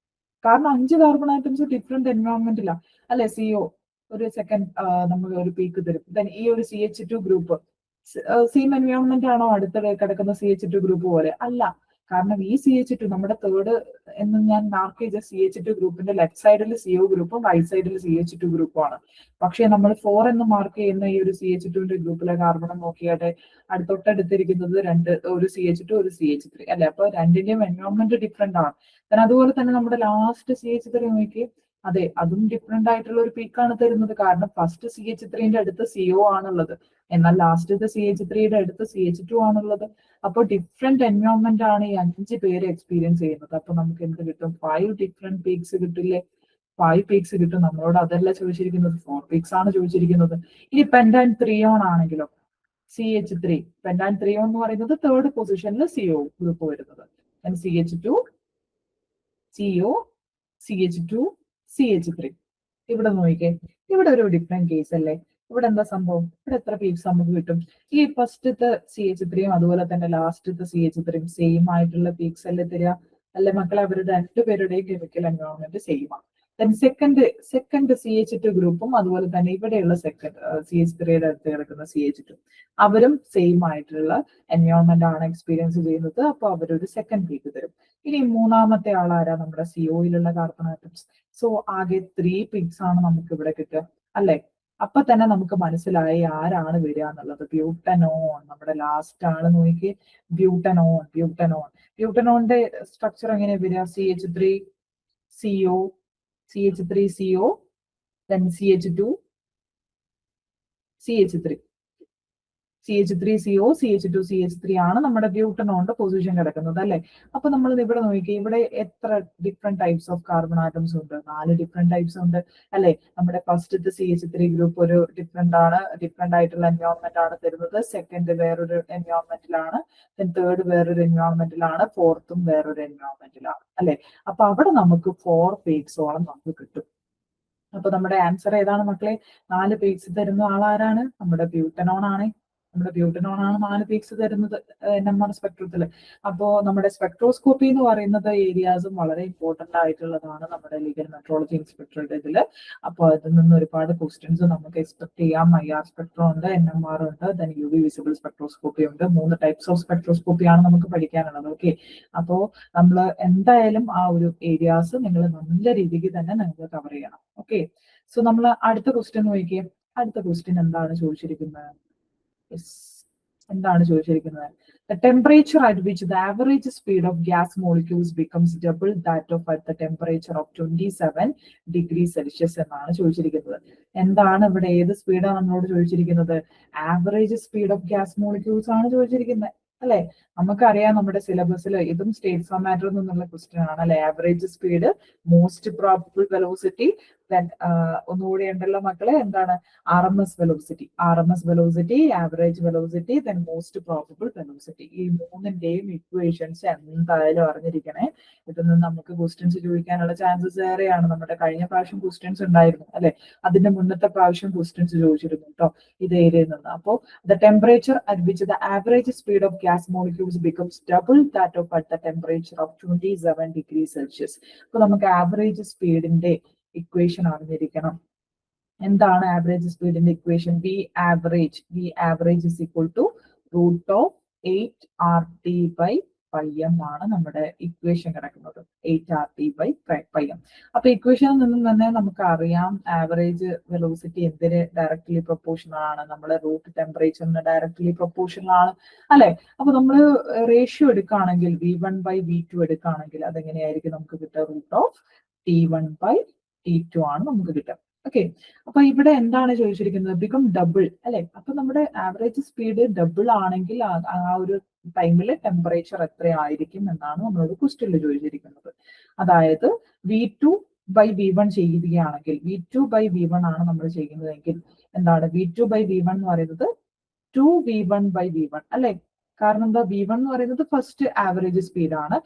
കാരണം 5 കാർബൺ ആറ്റംസ് ഡിഫറെന്റ് എൻവയോൺമെന്റിലാണ് അല്ലെ. CO ഒരു സെക്കൻഡ് നമ്മൾ ഒരു പീക്ക് തരും. ദെൻ ഈ ഒരു CH2 ഗ്രൂപ്പ് സെയിം എൻവയോൺമെന്റ് ആണോ അടുത്തിടെ കിടക്കുന്ന CH2 ഗ്രൂപ്പ് പോലെ? അല്ല. കാരണം ഈ CH2 നമ്മുടെ തേർഡ് എന്ന് ഞാൻ മാർക്ക് ചെയ്ത CH2 ഗ്രൂപ്പിന്റെ ലെഫ്റ്റ് സൈഡിൽ CO ഗ്രൂപ്പും റൈറ്റ് സൈഡിൽ CH2 ഗ്രൂപ്പും ആണ്. പക്ഷെ നമ്മൾ 4 എന്ന് മാർക്ക് ചെയ്യുന്ന ഈ ഒരു CH2ന്റെ ഗ്രൂപ്പിലെ കാർബൺ നോക്കിയാട്ടെ, തൊട്ടടുത്തിരിക്കുന്നത് ഒരു CH2 ഒരു CH3 അല്ലെ. അപ്പൊ രണ്ടിന്റെയും എൻവയോൺമെന്റ് ഡിഫറെന്റ് ആണ്. അതുപോലെ തന്നെ നമ്മുടെ ലാസ്റ്റ് CH3 നോക്കി, അതെ അതും ഡിഫറെന്റ് ആയിട്ടുള്ള ഒരു പീക്കാണ് തരുന്നത്. കാരണം ഫസ്റ്റ് CH3ന്റെ അടുത്ത് CO ആണുള്ളത്, എന്നാൽ ലാസ്റ്റത്തെ CH3യുടെ അടുത്ത് CH2 ആണുള്ളത്. അപ്പോൾ ഡിഫറെന്റ് എൻവയോൺമെന്റ് ആണ് ഈ 5 പേര് എക്സ്പീരിയൻസ് ചെയ്യുന്നത്. അപ്പൊ നമുക്ക് എന്ത് കിട്ടും? 5 ഡിഫറെന്റ് പീക്സ് കിട്ടില്ലേ? 5 പീക്സ് കിട്ടും. നമ്മളോട് അതല്ല ചോദിച്ചിരിക്കുന്നത്, 4 പീക്സ് ആണ് ചോദിച്ചിരിക്കുന്നത്. ഇനി പെന്റാൻ 3 ഓൺ ആണെങ്കിലോ? CH3 പെന്റാൻ 3 ഓൺ എന്ന് പറയുന്നത് തേർഡ് പൊസിഷനിൽ CO ഗ്രൂപ്പ് വരുന്നത്. CH2 CO CH2 CH3. ഇവിടെ നോക്കിക്കേ, ഇവിടെ ഒരു ഡിഫറെന്റ് കേസ് അല്ലേ. ഇവിടെ എന്താ സംഭവം? ഇവിടെ എത്ര പീക്സ് നമുക്ക് കിട്ടും? ഈ ഫസ്റ്റത്തെ CH3യും അതുപോലെ തന്നെ ലാസ്റ്റത്തെ CH3യും സെയിം ആയിട്ടുള്ള പീക്സ് അല്ലേ തരിക? അല്ലെ മക്കളെ? അവരുടെ രണ്ടുപേരുടെയും കെമിക്കൽ എൻവയോൺമെന്റ് സെയിം ആണ്. ദെൻ സെക്കൻഡ് CH2 ഗ്രൂപ്പും അതുപോലെ തന്നെ ഇവിടെയുള്ള സെക്കൻഡ് CH3യുടെ അടുത്ത് കിടക്കുന്ന CH2 അവരും സെയിം ആയിട്ടുള്ള എൻവയോൺമെന്റ് ആണ് എക്സ്പീരിയൻസ് ചെയ്യുന്നത്. അപ്പൊ അവരൊരു സെക്കൻഡ് പീക്ക് തരും. ഇനി മൂന്നാമത്തെ ആളാരാ? നമ്മുടെ COയിലുള്ള കാർബൺ ആറ്റംസ്. സോ ആകെ 3 പീക്സ് ആണ് നമുക്ക് ഇവിടെ കിട്ടുക അല്ലെ? അപ്പൊ തന്നെ നമുക്ക് മനസ്സിലായി ആരാണ് വരിക എന്നുള്ളത്. ബ്യൂട്ടനോൺ. നമ്മുടെ ലാസ്റ്റ് ആള് നോക്കി, ബ്യൂട്ടനോണിന്റെ സ്ട്രക്ചർ എങ്ങനെയാ വരിക? CH3CO, CH3CO, then CH2, CH3, CH3CO, CH2, CH3 ആണ് നമ്മുടെ ബ്യൂട്ടനോണിന്റെ പൊസിഷൻ കിടക്കുന്നത് അല്ലെ? അപ്പൊ നമ്മൾ ഇവിടെ നോക്കി, ഇവിടെ എത്ര different types of carbon atoms ഉണ്ട്? 4 ഡിഫറെന്റ് ടൈപ്സ് ഉണ്ട് അല്ലെ? നമ്മുടെ ഫസ്റ്റത്തെ CH3 ഗ്രൂപ്പ് ഒരു ഡിഫറെന്റ് ആയിട്ടുള്ള എൻവയോൺമെന്റ് ആണ് തരുന്നത്. സെക്കൻഡ് വേറൊരു എൻവയോൺമെന്റിലാണ്, തേർഡ് വേറൊരു എൻവയോൺമെന്റിലാണ്, ഫോർത്തും വേറൊരു എൻവയോൺമെന്റിലാണ് അല്ലെ? അപ്പൊ അവിടെ നമുക്ക് 4 പീക്സോളം നമുക്ക് കിട്ടും. അപ്പൊ നമ്മുടെ ആൻസർ ഏതാണ് മക്കളെ? 4 പീക്സ് തരുന്ന ആളാരാണ്? നമ്മുടെ ബ്യൂട്ടനോൺ ആണ്. 4 പീക്സ് തരുന്നത് NMR സ്പെക്ട്രത്തില്. അപ്പോ നമ്മുടെ സ്പെക്ട്രോസ്കോപ്പി എന്ന് പറയുന്നത് ഏരിയാസും വളരെ ഇമ്പോർട്ടന്റ് ആയിട്ടുള്ളതാണ് നമ്മുടെ ലീഗൽ മെട്രോളജി ഇൻസ്പെക്ടറുടെ ഇതില്. അപ്പൊ അതിൽ നിന്ന് ഒരുപാട് ക്വസ്റ്റ്യൻസ് നമുക്ക് എക്സ്പെക്ട് ചെയ്യാം. IR സ്പെക്ട്രം ഉണ്ട്, NMR ഉണ്ട്, ദെൻ UV വിസിബിൾ സ്പെക്ട്രോസ്കോപ്പി ഉണ്ട്. 3 ടൈപ്സ് ഓഫ് സ്പെക്ട്രോസ്കോപ്പിയാണ് നമുക്ക് പഠിക്കാനുള്ളത്. ഓക്കെ, അപ്പോ നമ്മൾ എന്തായാലും ആ ഒരു ഏരിയാസ് നിങ്ങൾ നല്ല രീതിക്ക് തന്നെ നിങ്ങൾ കവർ ചെയ്യണം. ഓക്കെ, സോ നമ്മൾ അടുത്ത ക്വസ്റ്റ്യൻ നോക്കിയേ. അടുത്ത ക്വസ്റ്റ്യൻ എന്താണ് ചോദിച്ചിരിക്കുന്നത്? എന്താണ് ചോദിച്ചിരിക്കുന്നത്? The temperature at which the average speed of gas molecules becomes double that of at the temperature of 27 degrees Celsius എന്നാണ് ചോദിച്ചിരിക്കുന്നത്. എന്താണ് ഇവിടെ? ഏത് സ്പീഡാണ് നമ്മളോട് ചോദിച്ചിരിക്കുന്നത്? Average speed of gas molecules ആണ് ചോദിച്ചിരിക്കുന്നത് അല്ലെ? നമുക്കറിയാം നമ്മുടെ സിലബസിൽ ഇതും സ്റ്റേറ്റ് ഫോർമാറ്റിൽ നിന്നുള്ള ക്വസ്റ്റ്യൻ ആണ് അല്ലെ? Average speed, most probable velocity, then ഒന്നുകൂടി ഉണ്ടല്ലോ മക്കളെ, എന്താണ്? RMS velocity, average velocity, then most probable velocity. ഈ മൂന്നിന്റെയും ഇക്വേഷൻസ് എന്തായാലും അറിഞ്ഞിരിക്കണേ. ഇതിൽ നിന്ന് നമുക്ക് ക്വസ്റ്റ്യൻസ് ചോദിക്കാനുള്ള ചാൻസസ് ഏറെയാണ്. നമ്മുടെ കഴിഞ്ഞ പ്രാവശ്യം ക്വസ്റ്റ്യൻസ് ഉണ്ടായിരുന്നു അല്ലെ? അതിന്റെ മുന്നത്തെ പ്രാവശ്യം ക്വസ്റ്റ്യൻസ് ചോദിച്ചിരുന്നു കേട്ടോ ഇത് ഏരിയയിൽ നിന്ന്. അപ്പോ the temperature at which the average speed of gas molecules becomes double that of at the temperature of 27 degrees Celsius. അപ്പൊ നമുക്ക് ആവറേജ് സ്പീഡിന്റെ ഇക്വേഷൻ അറിഞ്ഞിരിക്കണം. എന്താണ് ആവറേജ് സ്പീഡിന്റെ equation? V average is equal to √8RT/πm ആണ് നമ്മുടെ ഇക്വേഷൻ കിടക്കുന്നത്. 8RT/πm. അപ്പൊ ഇക്വേഷനിൽ നിന്നും തന്നെ നമുക്ക് അറിയാം ആവറേജ് വെലോസിറ്റി എന്തിന് ഡയറക്ട്ലി പ്രൊപ്പോർഷണൽ ആണ്? നമ്മുടെ റൂട്ട് ടെമ്പറേച്ചറിന് ഡയറക്ട്ലി പ്രൊപ്പോർഷണൽ ആണ് അല്ലെ? അപ്പൊ നമ്മൾ റേഷ്യോ എടുക്കുകയാണെങ്കിൽ V1/V2 എടുക്കുകയാണെങ്കിൽ അതെങ്ങനെയായിരിക്കും നമുക്ക് കിട്ടുക? √T1/T2 ആണ് നമുക്ക് കിട്ടുക. ഓക്കെ, അപ്പൊ ഇവിടെ എന്താണ് ചോദിച്ചിരിക്കുന്നത്? ബിക്കം ഡബിൾ അല്ലെ? അപ്പൊ നമ്മുടെ ആവറേജ് സ്പീഡ് ഡബിൾ ആണെങ്കിൽ ആ ഒരു ടൈമിൽ ടെമ്പറേച്ചർ എത്രയായിരിക്കും എന്നാണ് നമ്മളോട് ക്വസ്റ്റ്യനിൽ ചോദിച്ചിരിക്കുന്നത്. അതായത് V2/V1 ചെയ്യുകയാണെങ്കിൽ, V2/V1 ആണ് നമ്മൾ ചെയ്യുന്നതെങ്കിൽ എന്താണ്? V2/V1 എന്ന് പറയുന്നത് 2V1/V1 അല്ലെ? കാരണം എന്താ? V1 എന്ന് പറയുന്നത് ഫസ്റ്റ് ആവറേജ് സ്പീഡ് ആണ്.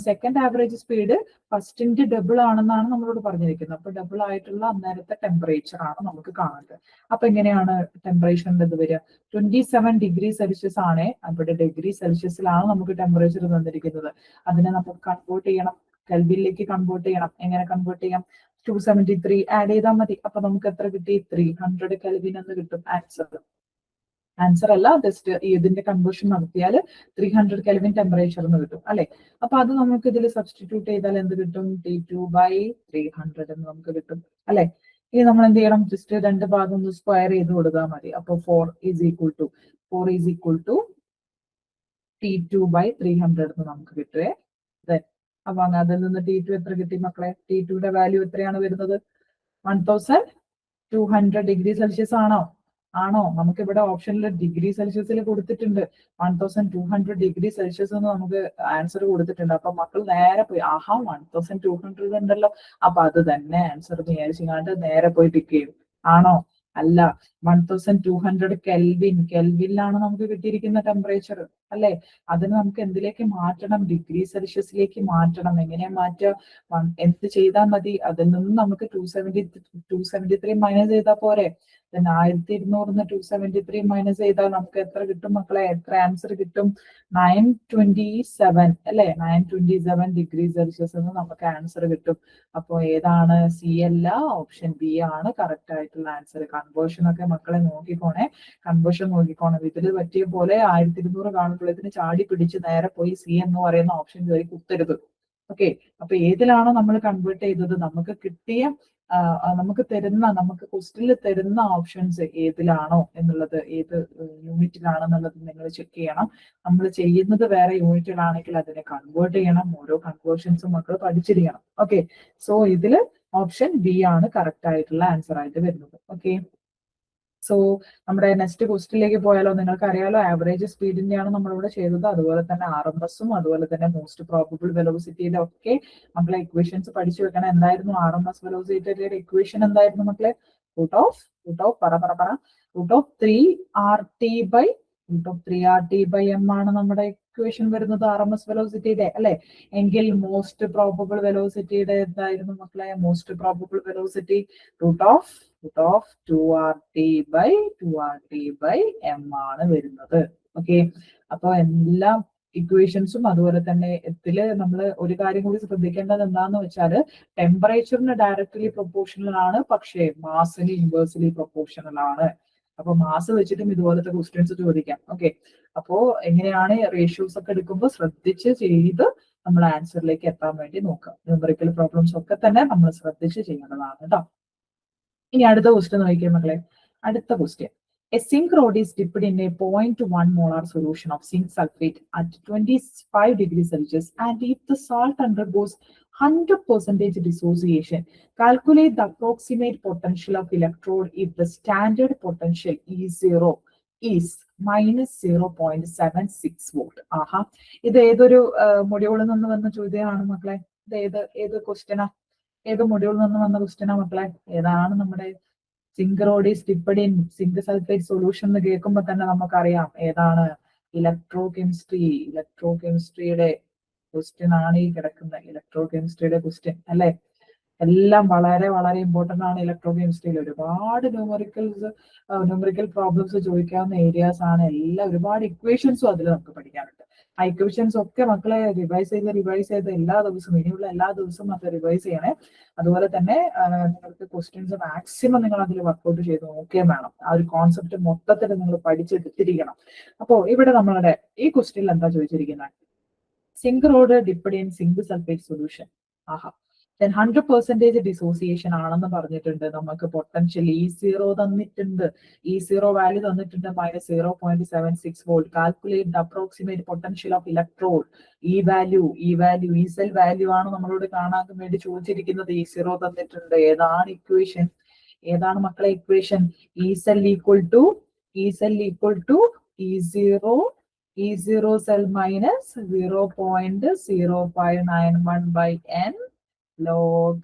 സെക്കൻഡ് ആവറേജ് സ്പീഡ് ഫസ്റ്റിന്റെ ഡബിൾ ആണെന്നാണ് നമ്മളോട് പറഞ്ഞിരിക്കുന്നത്. അപ്പൊ ഡബിൾ ആയിട്ടുള്ള അന്നേരത്തെ ടെമ്പറേച്ചർ ആണ് നമുക്ക് കാണേണ്ടത്. അപ്പൊ എങ്ങനെയാണ് ടെമ്പറേച്ചറിന്റെ ഇത് വരിക? 27 ഡിഗ്രി സെൽഷ്യസ് ആണ്. അവിടെ ഡിഗ്രി സെൽഷ്യസിലാണ് നമുക്ക് ടെമ്പറേച്ചർ തന്നിരിക്കുന്നത്. അതിനെ നമുക്ക് കൺവേർട്ട് ചെയ്യണം, കെൽവിനിലേക്ക് കൺവേർട്ട് ചെയ്യണം. എങ്ങനെ കൺവേർട്ട് ചെയ്യാം? 273 ആഡ് ചെയ്താൽ മതി. അപ്പൊ നമുക്ക് എത്ര കിട്ടി? 300 കെൽവിൻ എന്ന് കിട്ടും ആൻസർ അല്ല, ജസ്റ്റ് ഇതിന്റെ കൺവേർഷൻ നടത്തിയാൽ 300 കെൽവിൻ ടെമ്പറേച്ചർ എന്ന് കിട്ടും അല്ലെ? അപ്പൊ അത് നമുക്ക് ഇതിൽ സബ്സ്റ്റിറ്റ്യൂട്ട് ചെയ്താൽ എന്ത് കിട്ടും? T2/300 എന്ന് നമുക്ക് കിട്ടും അല്ലെ? ഇനി നമ്മൾ എന്ത് ചെയ്യണം? ജസ്റ്റ് രണ്ട് ഭാഗം ഒന്ന് സ്ക്വയർ ചെയ്ത് കൊടുത്താൽ മതി. അപ്പൊ 4 is equal to T2/300 എന്ന് നമുക്ക് കിട്ടുവേ. അപ്പൊ അതിൽ നിന്ന് T2 എത്ര കിട്ടി മക്കളെ? T2യുടെ വാല്യൂ എത്രയാണ് വരുന്നത്? 1200 ഡിഗ്രി സെൽഷ്യസ് ആണോ? നമുക്ക് ഇവിടെ ഓപ്ഷനിൽ ഡിഗ്രി സെൽഷ്യസിൽ കൊടുത്തിട്ടുണ്ട്. 1200 ഡിഗ്രി സെൽഷ്യസ് എന്ന് നമുക്ക് ആൻസർ കൊടുത്തിട്ടുണ്ട്. അപ്പൊ മക്കൾ നേരെ പോയി 1200 ഉണ്ടല്ലോ, അപ്പൊ അത് തന്നെ ആൻസർ വിചാരിച്ചാണ്ട് നേരെ പോയി ടിക്ക് ചെയ്യും. ആണോ? അല്ല, 1200 കെൽവിനിലാണ് നമുക്ക് കിട്ടിയിരിക്കുന്ന ടെമ്പറേച്ചർ അല്ലെ. അതിന് നമുക്ക് എന്തിലേക്ക് മാറ്റണം? ഡിഗ്രി സെൽഷ്യസിലേക്ക് മാറ്റണം. എങ്ങനെയാ മാറ്റുക? എന്ത് ചെയ്താൽ മതി? അതിൽ നിന്ന് നമുക്ക് 273 മൈനസ് ചെയ്താൽ പോരെ? 1200 273 മൈനസ് ചെയ്താൽ നമുക്ക് എത്ര കിട്ടും മക്കളെ? എത്ര ആൻസർ കിട്ടും? 927 അല്ലെ. 927 ഡിഗ്രി സെൽഷ്യസ് എന്ന് നമുക്ക് ആൻസർ കിട്ടും. അപ്പോൾ ഏതാണ്? സി അല്ല, ഓപ്ഷൻ ബി ആണ് കറക്റ്റ് ആയിട്ടുള്ള ആൻസർ. കൺവേർഷൻ ഒക്കെ മക്കളെ നോക്കിക്കോണേ, കൺവേർഷൻ നോക്കിക്കോണം. ഇതിൽ പറ്റിയ പോലെ 1200 കാണുമ്പോഴത്തേന് ചാടി പിടിച്ച് നേരെ പോയി സി എന്ന് പറയുന്ന ഓപ്ഷൻ കയറി കുത്തരുത്. ഓക്കെ, അപ്പൊ ഏതിലാണോ നമ്മൾ കൺവേർട്ട് ചെയ്തത്, നമുക്ക് കിട്ടിയ നമുക്ക് ക്വസ്റ്റ്യനിൽ തരുന്ന ഓപ്ഷൻസ് ഏതിലാണോ എന്നുള്ളത്, ഏത് യൂണിറ്റിലാണെന്നുള്ളത് നിങ്ങൾ ചെക്ക് ചെയ്യണം. നമ്മൾ ചെയ്യുന്നത് വേറെ യൂണിറ്റിലാണെങ്കിൽ അതിനെ കൺവേർട്ട് ചെയ്യണം. ഓരോ കൺവേർഷൻസും മക്കൾ പഠിച്ചിരിക്കണം. ഓക്കെ, സോ ഇതില് ഓപ്ഷൻ ബി ആണ് കറക്റ്റ് ആയിട്ടുള്ള ആൻസർ ആയിട്ട് വരുന്നത്. ഓക്കെ, സോ നമ്മുടെ നെക്സ്റ്റ് ക്വസ്റ്റിലേക്ക് പോയാലോ? നിങ്ങൾക്ക് അറിയാലോ, ആവറേജ് സ്പീഡിന്റെയാണ് നമ്മളിവിടെ ചെയ്തത്. അതുപോലെ തന്നെ RMS-ഉം അതുപോലെ തന്നെ മോസ്റ്റ് പ്രോബബിൾ വെലോസിറ്റിയുടെ ഒക്കെ മക്കളെ ഇക്വേഷൻസ് പഠിച്ചു വെക്കണം. എന്തായിരുന്നു RMS വെലോസിറ്റിയുടെ ഇക്വേഷൻ? എന്തായിരുന്നു മക്കളെ? റൂട്ട് ഓഫ് 3RT/m ആണ് നമ്മുടെ ഇക്വേഷൻ വരുന്നത് RMS വെലോസിറ്റിയുടെ അല്ലെ. എങ്കിൽ മോസ്റ്റ് പ്രോബബിൾ വെലോസിറ്റിയുടെ എന്തായിരുന്നു മക്കളെ? Most probable velocity root of 2RT/m ആണ് വരുന്നത്. ഓക്കെ, അപ്പൊ എല്ലാ ഇക്വേഷൻസും അതുപോലെ തന്നെ ഇതില് നമ്മൾ ഒരു കാര്യം കൂടി ശ്രദ്ധിക്കേണ്ടത് എന്താന്ന് വെച്ചാല്, ടെമ്പറേച്ചറിന് ഡയറക്ട്ലി പ്രൊപ്പോർഷണൽ ആണ്, പക്ഷേ മാസിന് ഇൻവേഴ്സ്ലി പ്രൊപ്പോർഷണൽ ആണ്. അപ്പൊ മാസ് വെച്ചിട്ടും ഇതുപോലത്തെ ക്വസ്റ്റ്യൻസ് ചോദിക്കാം. ഓക്കെ, അപ്പോ എങ്ങനെയാണ് റേഷ്യോസ് ഒക്കെ എടുക്കുമ്പോൾ ശ്രദ്ധിച്ച് ചെയ്ത് നമ്മൾ ആൻസറിലേക്ക് എത്താൻ വേണ്ടി നോക്കാം. ന്യൂമറിക്കൽ പ്രോബ്ലംസ് ഒക്കെ തന്നെ നമ്മൾ ശ്രദ്ധിച്ച് ചെയ്യേണ്ടതാണ് കേട്ടോ. ഇനി അടുത്ത ക്വസ്റ്റ്യൻ നോക്കിയേ മക്കളെ. അടുത്ത question, a zinc rod is dipped in a 0.1 molar solution of zinc sulfate at 25 degrees Celsius, and if the salt undergoes 100% dissociation, calculate the approximate potential of electrode if the standard potential E0 is -0.76 volt. ആഹാ, ഇത് ഏതൊരു മൊഡ്യൂളിൽ നിന്ന് വന്ന ചോദ്യമാണ് മക്കളെ? ഇത് ഏത് ക്വസ്റ്റ്യനാ? ഏത് മൊഡ്യൂളിൽ നിന്ന് വന്ന ക്വസ്റ്റ്യനാ മക്കളെ? ഏതാണ് നമ്മുടെ zinc rod is dipped in zinc sulphate solution എന്ന് കേൾക്കുമ്പോൾ തന്നെ നമുക്കറിയാം ഏതാണ്? ഇലക്ട്രോകെമിസ്ട്രിയുടെ ക്വസ്റ്റ്യൻ ആണ് ഈ കിടക്കുന്നത്. ഇലക്ട്രോകെമിസ്ട്രിയുടെ ക്വസ്റ്റ്യൻ അല്ലെ. എല്ലാം വളരെ വളരെ ഇമ്പോർട്ടന്റ് ആണ് ഇലക്ട്രോകെമിസ്ട്രിയിൽ. ഒരുപാട് ന്യൂമറിക്കൽ പ്രോബ്ലംസ് ചോദിക്കാവുന്ന ഏരിയാസ് ആണ് എല്ലാം. ഒരുപാട് ഇക്വേഷൻസും അതിൽ നമുക്ക് പഠിക്കാനുണ്ട്. ആ ഇക്വേഷൻസ് ഒക്കെ മക്കളെ റിവൈസ് ചെയ്ത് എല്ലാ ദിവസവും, ഇനിയുള്ള എല്ലാ ദിവസവും അത് റിവൈസ് ചെയ്യണേ. അതുപോലെ തന്നെ നിങ്ങൾക്ക് ക്വസ്റ്റ്യൻസ് മാക്സിമം നിങ്ങൾ അതിൽ വർക്ക്ഔട്ട് ചെയ്ത് നോക്കുകയും വേണം. ആ ഒരു കോൺസെപ്റ്റ് മൊത്തത്തിൽ നിങ്ങൾ പഠിച്ചെടുത്തിരിക്കണം. അപ്പോൾ ഇവിടെ നമ്മളുടെ ഈ ക്വസ്റ്റ്യനിൽ എന്താ ചോദിച്ചിരിക്കുന്നത്? Zinc rod dipped in zinc sulphate solution. ആഹാ, 100% ഡിസോസിയേഷൻ ആണെന്ന് പറഞ്ഞിട്ടുണ്ട്. നമുക്ക് പൊട്ടൻഷ്യൽ E0 തന്നിട്ടുണ്ട്. E0 വാല്യൂ തന്നിട്ടുണ്ട് -0.76 volt. Calculate the approximate potential of electrode. ഈ സെൽ വാല്യൂ ആണ് നമ്മളോട് കാണാൻ വേണ്ടി ചോദിച്ചിരിക്കുന്നത്. E0 തന്നിട്ടുണ്ട്. ഏതാണ് ഇക്വേഷൻ? ഏതാണ് മക്കളെ equation? E cell equal to E0 cell minus 0.0591/n log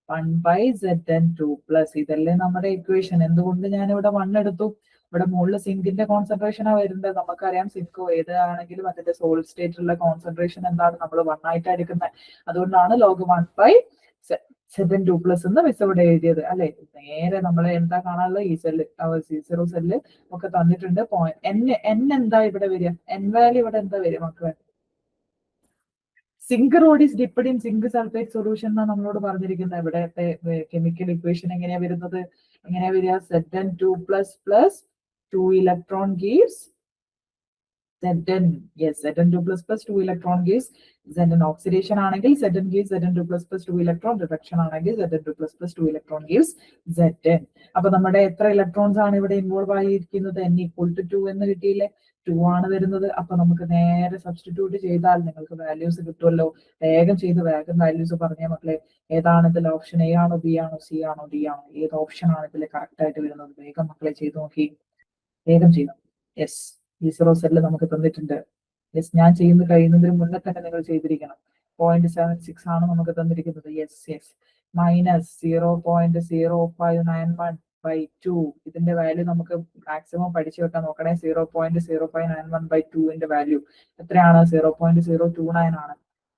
1/Zn2 plus. ഇതല്ലേ നമ്മുടെ ഇക്വേഷൻ. എന്തുകൊണ്ട് ഞാൻ ഇവിടെ 1 എടുത്തു? ഇവിടെ മുകളിൽ സിങ്കിന്റെ കോൺസെൻട്രേഷനാ വരുന്നത്. നമുക്കറിയാം സിങ്ക് ഏതാണെങ്കിലും അതിന്റെ സോളിഡ് സ്റ്റേറ്റിലുള്ള കോൺസെൻട്രേഷൻ എന്താണ്? നമ്മൾ 1 ആയിട്ടാണ് എടുക്കുന്നത്. അതുകൊണ്ടാണ് log 1/Zn2 പ്ലസ് എന്ന് മിസ് ഇവിടെ എഴുതിയത് അല്ലെ. നേരെ നമ്മൾ എന്താ കാണാനുള്ളത്? ഈ സെല്ല്, C0 സെല്ല് ഒക്കെ തന്നിട്ടുണ്ട്. n എന്താ ഇവിടെ വരിക? n വാല്യൂ ഇവിടെ എന്താ വരിക മക്കളെ? Zinc rod is dipped in zinc sulphate solution എന്നാണ് നമ്മളോട് പറഞ്ഞിരിക്കുന്നത്. ഇവിടത്തെ കെമിക്കൽ ഇക്വേഷൻ എങ്ങനെയാ വരുന്നത്? എങ്ങനെയാ വരിക? Zn2 plus 2 electron gives Zn2 plus 2 electron gives Zn. Oxidation ആണെങ്കിൽ Zn gives Zn2 plus 2 electron. Reduction ആണെങ്കിൽ Zn2 plus 2 electron gives Zn. അപ്പൊ നമ്മുടെ എത്ര ഇലക്ട്രോൺസ് ആണ് ഇവിടെ ഇൻവോൾവ് ആയിരിക്കുന്നത്? n equal to 2 എന്ന് കിട്ടിയില്ലേ? 2 ആണ് വരുന്നത്. അപ്പൊ നമുക്ക് നേരെ സബ്സ്റ്റിറ്റ്യൂട്ട് ചെയ്താൽ നിങ്ങൾക്ക് വാല്യൂസ് കിട്ടുമല്ലോ. വേഗം വാല്യൂസ് പറഞ്ഞ മക്കളെ. ഏതാണ് ഇതിൽ? ഓപ്ഷൻ എ ആണോ, ബി ആണോ, സി ആണോ, ഡി ആണോ? ഏത് ഓപ്ഷൻ ആണ് ഇതിൽ കറക്റ്റ് ആയിട്ട് വരുന്നത്? വേഗം മക്കളെ ചെയ്ത് നോക്കി. വേഗം ചെയ്യണം. യെസ്, E0 സെല്ല് നമുക്ക് തന്നിട്ടുണ്ട്. യെസ്, ഞാൻ ചെയ്യുന്നത് കഴിയുന്നതിന് മുന്നേ തന്നെ നിങ്ങൾ ചെയ്തിരിക്കണം. 0.76 ആണ് നമുക്ക് തന്നിരിക്കുന്നത്. യെസ്. മൈനസ് 0.0591/2. ഇതിന്റെ വാല്യൂ നമുക്ക് മാക്സിമം പഠിച്ചു വെക്കാൻ നോക്കണേ. 0.0591/2 വാല്യൂ എത്രയാണ്? 0.029 ആണ്.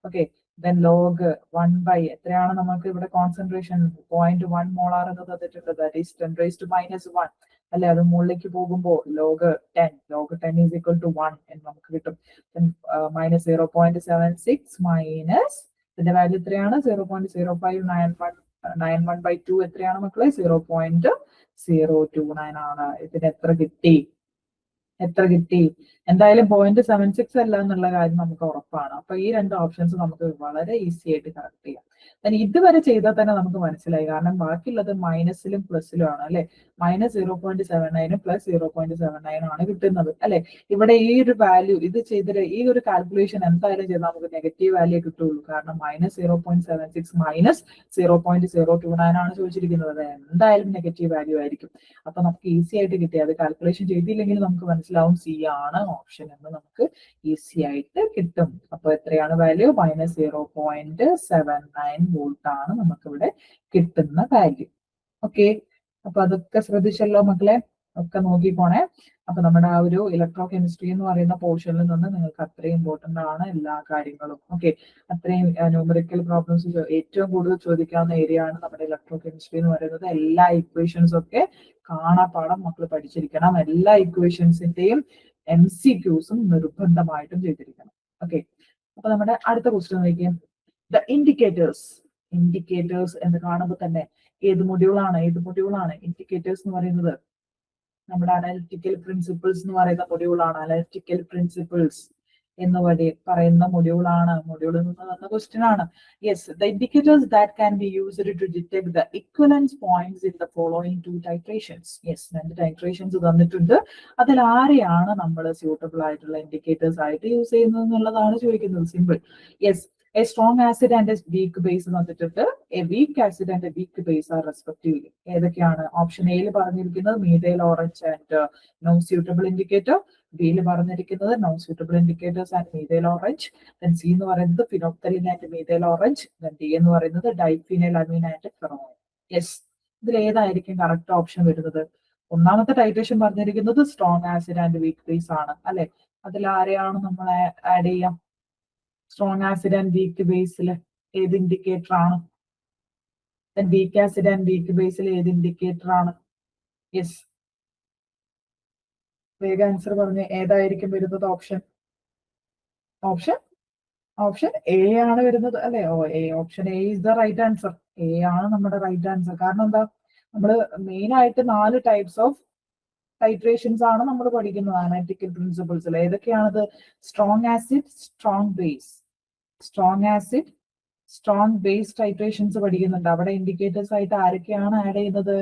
ഓക്കെ, then log 1 എത്രയാണ് നമുക്ക് ഇവിടെ കോൺസെൻട്രേഷൻ? 0.1 മോളാർ എന്ന് തന്നിട്ടുണ്ട്. ദാറ്റ് ഈസ് 10⁻⁻1 അല്ലെ? അത് മുകളിലേക്ക് പോകുമ്പോൾ log 10 is equal to 1 എന്ന് നമുക്ക് കിട്ടും. മൈനസ് 0.76 മൈനസ് ഇതിന്റെ വാല്യൂ എത്രയാണ്? 0.0591/2 എത്രയാണ് മക്കളെ? 0.029 ആണ്. ഇതിന് എത്ര കിട്ടി? എന്തായാലും 0.76 അല്ല എന്നുള്ള കാര്യം നമുക്ക് ഉറപ്പാണ്. അപ്പൊ ഈ രണ്ട് ഓപ്ഷൻസ് നമുക്ക് വളരെ ഈസി ആയിട്ട് കറക്റ്റ് ചെയ്യാം. ഇതുവരെ ചെയ്താൽ തന്നെ നമുക്ക് മനസ്സിലായി, കാരണം ബാക്കിയുള്ളത് മൈനസിലും പ്ലസിലും ആണ് അല്ലെ? -0.79 പ്ലസ് 0.79 ആണ് കിട്ടുന്നത് അല്ലെ? ഇവിടെ ഈ ഒരു വാല്യൂ ഇത് ചെയ്തിട്ട് ഈ ഒരു കാൽക്കുലേഷൻ എന്തായാലും ചെയ്താൽ നമുക്ക് നെഗറ്റീവ് വാല്യൂ കിട്ടുള്ളൂ. കാരണം -0.76 മൈനസ് 0.029 ആണ് ചോദിച്ചിരിക്കുന്നത്. എന്തായാലും നെഗറ്റീവ് വാല്യൂ ആയിരിക്കും. അപ്പൊ നമുക്ക് ഈസി ആയിട്ട് കിട്ടി. അത് കാൽക്കുലേഷൻ ചെയ്തില്ലെങ്കിൽ നമുക്ക് മനസ്സിലാവും സി ആണ് ഓപ്ഷൻ എന്ന് നമുക്ക് ഈസി ആയിട്ട് കിട്ടും. അപ്പൊ എത്രയാണ് വാല്യൂ? -0.79 വോൾട്ട് ആണ് നമുക്ക് ഇവിടെ കിട്ടുന്ന വാല്യൂ. ഓക്കെ, അപ്പൊ അതൊക്കെ ശ്രദ്ധിച്ചല്ലോ മക്കളെ, ഒക്കെ നോക്കിക്കോണേ. അപ്പൊ നമ്മുടെ ആ ഒരു ഇലക്ട്രോ കെമിസ്ട്രി എന്ന് പറയുന്ന പോർഷനിൽ നിന്ന് നിങ്ങൾക്ക് അത്രയും ഇമ്പോർട്ടന്റ് ആണ് എല്ലാ കാര്യങ്ങളും. ഓക്കെ, അത്രയും ന്യൂമറിക്കൽ പ്രോബ്ലംസ് ഏറ്റവും കൂടുതൽ ചോദിക്കാവുന്ന ഏരിയ ആണ് നമ്മുടെ ഇലക്ട്രോ കെമിസ്ട്രി എന്ന് പറയുന്നത്. എല്ലാ ഇക്വേഷൻസ് ഒക്കെ കാണാപ്പാടം മക്കൾ പഠിച്ചിരിക്കണം. എല്ലാ ഇക്വേഷൻസിന്റെയും MCQസും നിർബന്ധമായിട്ടും ചെയ്തിരിക്കണം. ഓക്കെ, അപ്പൊ നമ്മുടെ അടുത്ത ക്വസ്റ്റ്യൻ നോക്കിയാൽ ദ ഇൻഡിക്കേറ്റേഴ്സ് എന്ന് കാണുമ്പോൾ തന്നെ ഏത് മൊഡ്യൂളാണ് ഇൻഡിക്കേറ്റേഴ്സ് എന്ന് പറയുന്നത്? നമ്മുടെ അനലിറ്റിക്കൽ പ്രിൻസിപ്പിൾസ് എന്ന് പറയുന്ന മൊഡ്യൂളാണ്. അനലിറ്റിക്കൽ പ്രിൻസിപ്പിൾസ് എന്ന് പറയുന്ന മൊഡ്യൂളാണ്. മൊഡ്യൂളിൽ നിന്ന് വന്ന ക്വസ്റ്റ്യൻ ആണ്. Yes, the indicators that can be used to detect the equivalence points in the following 2 titrations. Yes, 2 titrations തന്നിട്ടുണ്ട്. അതിൽ ആരെയാണ് നമ്മൾ സ്യൂട്ടബിൾ ആയിട്ടുള്ള ഇൻഡിക്കേറ്റേഴ്സ് ആയിട്ട് യൂസ് ചെയ്യുന്നത് എന്നുള്ളതാണ് ചോദിക്കുന്നത്. Simple. Yes, a strong acid and a weak base തന്നിട്ടുണ്ട്. a weak acid and a weak base are respectively. ഏതൊക്കെയാണ്? ഓപ്ഷൻ എയിൽ പറഞ്ഞിരിക്കുന്നത് methyl orange and no suitable indicator. ബിയിൽ പറഞ്ഞിരിക്കുന്നത് no suitable indicators and methyl orange. Then C എന്ന് പറയുന്നത് phenolphthalein and methyl orange. Then D എന്ന് പറയുന്നത് diphenyl amine and ferroin. Yes, ഇതിൽ ഏതായിരിക്കും കറക്റ്റ് ഓപ്ഷൻ വരുന്നത്? ഒന്നാമത്തെ ടൈട്രേഷൻ പറഞ്ഞിരിക്കുന്നത് strong acid and weak base ആണ് അല്ലെ? അതിൽ ആരെയാണ് നമ്മൾ ആഡ് ചെയ്യാം? സ്ട്രോങ് ആസിഡ് ആൻഡ് വീക്ക് ബേസിൽ ഏത് ഇൻഡിക്കേറ്റർ ആണ്? വീക്ക് ആസിഡ് ആൻഡ് വീക്ക് ബേസിൽ ഏത് ഇൻഡിക്കേറ്റർ ആണ്? യെസ്, വേഗം ആൻസർ പറഞ്ഞ് ഏതായിരിക്കും വരുന്നത് ഓപ്ഷൻ? ഓപ്ഷൻ എ ആണ് വരുന്നത് അല്ലെ? Option A is the right answer. A ആണ് നമ്മുടെ റൈറ്റ് ആൻസർ. കാരണം എന്താ? നമ്മൾ മെയിൻ ആയിട്ട് 4 ടൈപ്സ് ഓഫ് ടൈട്രേഷൻസ് ആണ് നമ്മൾ പഠിക്കുന്നത് അനലിറ്റിക്കൽ പ്രിൻസിപ്പിൾസിൽ. ഏതൊക്കെയാണത്? Strong acid, strong base titrations പഠിക്കുന്നുണ്ട്. അവിടെ ഇൻഡിക്കേറ്റേഴ്സ് ആയിട്ട് ആരൊക്കെയാണ് ആഡ് ചെയ്യുന്നത്?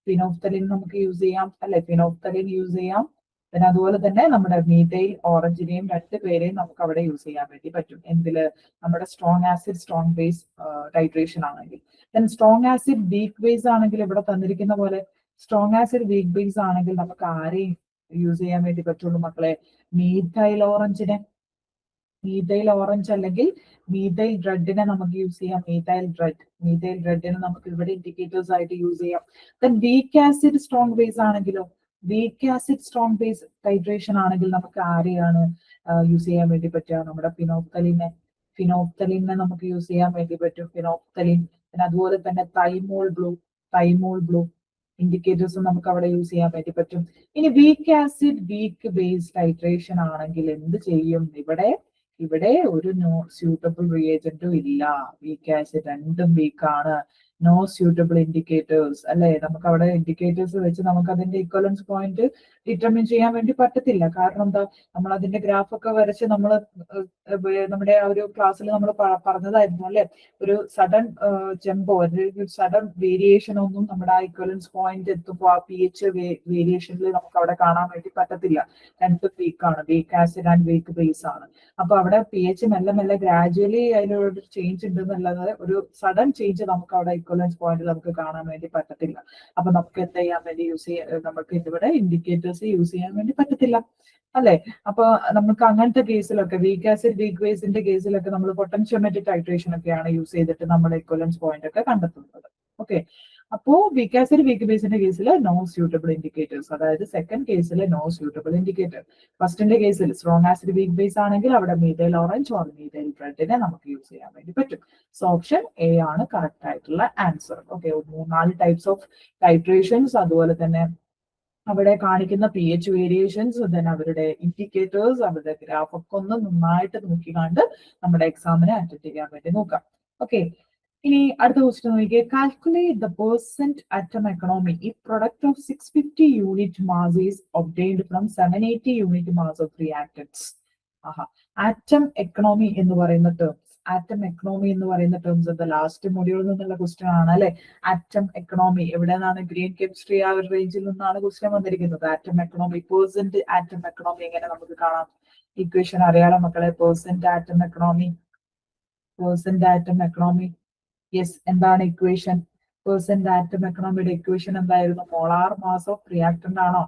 ഫിനോഫ്തലിൻ നമുക്ക് യൂസ് ചെയ്യാം അല്ലെ? ഫിനോഫ്തലിൻ യൂസ് ചെയ്യാം. പിന്നെ അതുപോലെ തന്നെ നമ്മുടെ മീഥൈൽ ഓറഞ്ചിനെയും 2 പേരെയും നമുക്ക് അവിടെ യൂസ് ചെയ്യാൻ വേണ്ടി പറ്റും. എന്തില്? നമ്മുടെ strong acid strong base titration ആണെങ്കിൽ. Then strong acid weak base ആണെങ്കിൽ ഇവിടെ തന്നിരിക്കുന്ന പോലെ സ്ട്രോങ് ആസിഡ് വീക്ക് ബേസ് ആണെങ്കിൽ നമുക്ക് ആരെയും യൂസ് ചെയ്യാൻ വേണ്ടി പറ്റുള്ളൂ മക്കളെ? മീഥൈൽ ഓറഞ്ച് അല്ലെങ്കിൽ മീഥൈൽ റെഡിനെ നമുക്ക് യൂസ് ചെയ്യാം. മീഥൈൽ റെഡിനെ നമുക്ക് ഇവിടെ ഇൻഡിക്കേറ്റേഴ്സ് ആയിട്ട് യൂസ് ചെയ്യാം. Then weak acid strong base ആണെങ്കിലോ? Weak acid strong base titration ആണെങ്കിൽ നമുക്ക് ആരെയാണ് യൂസ് ചെയ്യാൻ വേണ്ടി പറ്റുക? നമ്മുടെ ഫിനോപ്തലിനെ നമുക്ക് യൂസ് ചെയ്യാൻ വേണ്ടി പറ്റും. ഫിനോപ്തലിൻ. പിന്നെ അതുപോലെ തന്നെ തൈമോൾ ബ്ലൂ ഇൻഡിക്കേറ്റേഴ്സും നമുക്ക് അവിടെ യൂസ് ചെയ്യാൻ വേണ്ടി പറ്റും. ഇനി weak acid weak base titration ആണെങ്കിൽ എന്ത് ചെയ്യും? ഇവിടെ ഒരു നോ സ്യൂട്ടബിൾ റിയേജന്റും ഇല്ല. വീക്ക് ആസിഡ് രണ്ടും വീക്കാണ്. നോ സ്യൂട്ടബിൾ ഇൻഡിക്കേറ്റേഴ്സ് അല്ലെ? നമുക്ക് അവിടെ ഇൻഡിക്കേറ്റേഴ്സ് വെച്ച് നമുക്ക് അതിന്റെ ഇക്വലൻസ് പോയിന്റ് ഡിറ്റർമിൻ ചെയ്യാൻ വേണ്ടി പറ്റത്തില്ല. കാരണം എന്താ? നമ്മൾ അതിന്റെ ഗ്രാഫ് ഒക്കെ വരച്ച് നമ്മൾ നമ്മുടെ ആ ഒരു ക്ലാസ്സിൽ നമ്മൾ പറഞ്ഞതായിരുന്നു അല്ലെ? ഒരു സഡൻ ജമ്പോ അല്ലെങ്കിൽ സഡൻ വേരിയേഷൻ ഒന്നും നമ്മുടെ ആ ഇക്വലൻസ് പോയിന്റ് എത്തുമ്പോൾ ആ pH വേരിയേഷനിൽ നമുക്ക് അവിടെ കാണാൻ വേണ്ടി പറ്റത്തില്ല. രണ്ടും വീക്കാണ്. Weak acid and weak base ആണ്. അപ്പൊ അവിടെ pH മെല്ലെ ഗ്രാജുവലി അതിലൊരു ചേഞ്ച് ഉണ്ടെന്നല്ലാതെ ഒരു സഡൻ ചേഞ്ച് നമുക്ക് അവിടെ ഇക്വലൻസ് പോയിന്റിൽ നമുക്ക് കാണാൻ വേണ്ടി പറ്റത്തില്ല. അപ്പൊ നമുക്ക് എന്ത് ചെയ്യാൻ വേണ്ടി നമുക്ക് ഇവിടെ ഇൻഡിക്കേറ്റേഴ്സ് മെറ്റീരിയൽസ് യൂസ് ചെയ്യാൻ വേണ്ടി പറ്റത്തില്ല അല്ലെ. അപ്പൊ നമുക്ക് അങ്ങനത്തെ കേസിലൊക്കെ വീക്ക് ആസിഡ് വീക്ക് ബേസിന്റെ കേസിലൊക്കെ നമ്മൾ പൊട്ടൻഷ്യോമെട്രിക് ടൈട്രേഷൻ ഒക്കെയാണ് യൂസ് ചെയ്തിട്ട് നമ്മൾ ഇക്വലൻസ് പോയിന്റ് ഒക്കെ കണ്ടെത്തുന്നത്. ഓക്കെ, അപ്പോ വീക്ക് ആസിഡ് വീക്ക് ബേസിന്റെ കേസിൽ നോ സ്യൂട്ടബിൾ ഇൻഡിക്കേറ്റേഴ്സ്, അതായത് സെക്കൻഡ് കേസിൽ നോ സ്യൂട്ടബിൾ ഇൻഡിക്കേറ്റർ. ഫസ്റ്റിന്റെ കേസിൽ സ്ട്രോങ് ആസിഡ് വീക്ക് ബേസ് ആണെങ്കിൽ അവിടെ മീഥൈൽ ഓറഞ്ച് ഓർ മീഥൈൽ റെഡിനെ നമുക്ക് യൂസ് ചെയ്യാൻ വേണ്ടി പറ്റും. സോ ഓപ്ഷൻ എ ആണ് കറക്റ്റ് ആയിട്ടുള്ള answer. Okay, 3-4 types of titrations, അതുപോലെ തന്നെ അവിടെ കാണിക്കുന്ന പി എച്ച് വേരിയേഷൻസ്, ദെൻ അവരുടെ ഇൻഡിക്കേറ്റേഴ്സ്, അവരുടെ ഗ്രാഫ് ഒക്കെ ഒന്ന് നന്നായിട്ട് നോക്കിക്കാണ്ട് നമ്മുടെ എക്സാമിനെ അറ്റൻഡ് ചെയ്യാൻ വേണ്ടി നോക്കാം. ഓക്കെ, ഇനി അടുത്ത ക്വസ്റ്റ്യൻ നോക്കിയേ. Calculate the percent atom economy if product of 650 unit mass is obtained from 780 unit mass of reactance. Atom economy എന്ന് പറയുന്ന ടേംസ്, ആറ്റം എക്കണോമി എന്ന് പറയുന്ന ടേംസ് എന്താ, ലാസ്റ്റ് മൊഡ്യൂളിൽ നിന്നുള്ള ക്വസ്റ്റ്യൻ ആണ് അല്ലെ. ആറ്റം എക്കണോമി എവിടെ നിന്നാണ്, ഗ്രീൻ കെമിസ്ട്രി ആ ഒരു റേഞ്ചിൽ നിന്നാണ് ക്വസ്റ്റ്യൻ വന്നിരിക്കുന്നത്. Atom economy, percent atom economy എങ്ങനെ നമുക്ക് കാണാം, ഇക്വേഷൻ അറിയാലോ മക്കളെ. Percent atom economy, percent atom economy, yes, എന്താണ് ഇക്വേഷൻ? പെർസെന്റ് ആറ്റം എക്കണോമിയുടെ ഇക്വേഷൻ എന്തായിരുന്നു? മോളാർ മാസ് ഓഫ് റിയാക്ടന്റ് ആണോ?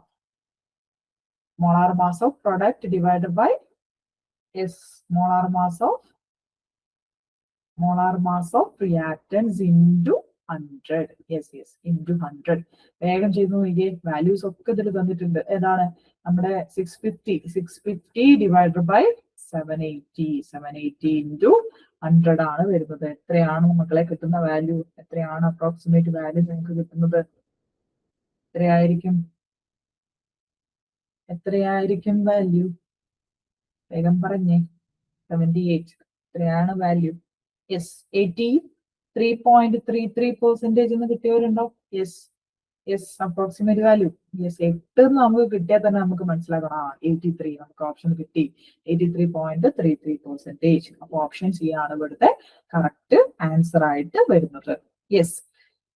Molar mass of product divided by, yes, molar mass of reactants into 100. Yes yes, into 100. വേഗം ചെയ്ത് നോക്കിയേ, വാല്യൂസ് ഒക്കെ ഇതിൽ തന്നിട്ടുണ്ട്. ഏതാണ് നമ്മുടെ 650 ഡിവൈഡഡ് ബൈ 780 ഇൻറ്റു 100 ആണ് വരുന്നത്. എത്രയാണ് മക്കളെ കിട്ടുന്ന വാല്യൂ? എത്രയാണ് അപ്രോക്സിമേറ്റ് വാല്യൂ നിങ്ങൾക്ക് കിട്ടുന്നത്? എത്രയായിരിക്കും വാല്യൂ? വേഗം പറഞ്ഞേ. 78. എത്രയാണ് വാല്യൂ? യെസ്, 83.33% എന്ന് കിട്ടിയവരുണ്ടോ? Yes yes, approximate value. Yes, 8 നമുക്ക് കിട്ടിയാൽ തന്നെ നമുക്ക് മനസ്സിലാക്കണം 83 നമുക്ക് ഓപ്ഷൻ കിട്ടി. 83.33%. അപ്പൊ ഓപ്ഷൻ സി ആണ് ഇവിടുത്തെ കറക്റ്റ് ആൻസർ ആയിട്ട് വരുന്നത്. യെസ്,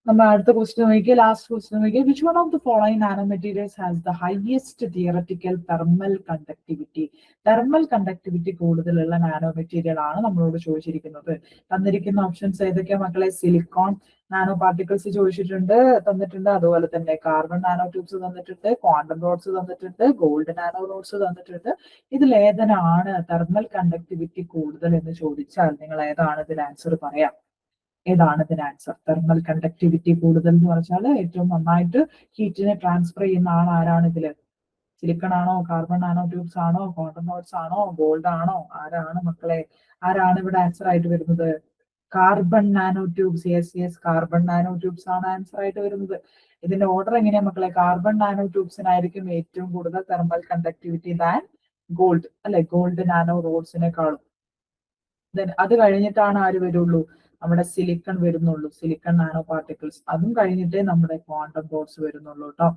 നമ്മൾ അടുത്ത ക്വസ്റ്റ്യൻ നോക്കിയാൽ, ലാസ്റ്റ് ക്വസ്റ്റ്യൻ നോക്കിയാൽ, which one of the following nano materials has the highest theoretical thermal conductivity? Thermal conductivity കൂടുതലുള്ള നാനോ മെറ്റീരിയൽ ആണ് നമ്മളോട് ചോദിച്ചിരിക്കുന്നത്. തന്നിരിക്കുന്ന ഓപ്ഷൻസ് ഏതൊക്കെയാ മക്കളെ? സിലിക്കോൺ നാനോ പാർട്ടിക്കിൾസ് ചോദിച്ചിട്ടുണ്ട്, തന്നിട്ടുണ്ട്. അതുപോലെ തന്നെ കാർബൺ നാനോ ട്യൂബ്സ് തന്നിട്ടുണ്ട്, ക്വാണ്ടം റോഡ്സ് തന്നിട്ടുണ്ട്, ഗോൾഡ് നാനോ റോഡ്സ് തന്നിട്ടുണ്ട്. ഇതിൽ ഏതിനാണ് തെർമൽ കണ്ടക്ടിവിറ്റി കൂടുതൽ എന്ന് ചോദിച്ചാൽ നിങ്ങൾ ഏതാണ് ഇതിൽ ആൻസർ പറയാം? ഏതാണ് ഇതിന് ആൻസർ? തെർമൽ കണ്ടക്ടിവിറ്റി കൂടുതൽ എന്ന് പറഞ്ഞാൽ ഏറ്റവും നന്നായിട്ട് ഹീറ്റിനെ ട്രാൻസ്ഫർ ചെയ്യുന്ന ആൾ ആരാണ് ഇതില്? സിലിക്കൺ ആണോ, കാർബൺ നാനോ ട്യൂബ്സ് ആണോ, ക്വാണ്ടം ഡോട്ട്സ് ആണോ, ഗോൾഡ് ആണോ? ആരാണ് മക്കളെ? ആരാണ് ഇവിടെ ആൻസർ ആയിട്ട് വരുന്നത്? Carbon nano tubes. Yes yes, carbon nano tubes ആണ് ആൻസർ ആയിട്ട് വരുന്നത്. ഇതിന്റെ ഓർഡർ എങ്ങനെയാ മക്കളെ? കാർബൺ നാനോ ട്യൂബ്സിനായിരിക്കും ഏറ്റവും കൂടുതൽ തെർമൽ കണ്ടക്ടിവിറ്റി ദാൻ ഗോൾഡ് അല്ലെ, ഗോൾഡ് നാനോ റോഡ്സിനെക്കാളും. അത് കഴിഞ്ഞിട്ടാണ് ആര് വരുള്ളൂ? നമ്മുടെ സിലിക്കൺ വരുന്നുള്ളൂ, സിലിക്കൺ നാനോ പാർട്ടിക്കിൾസ്. അതും കഴിഞ്ഞിട്ടേ നമ്മുടെ ക്വാണ്ടം ഡോട്ട്സ് വരുന്നുള്ളൂ കേട്ടോ.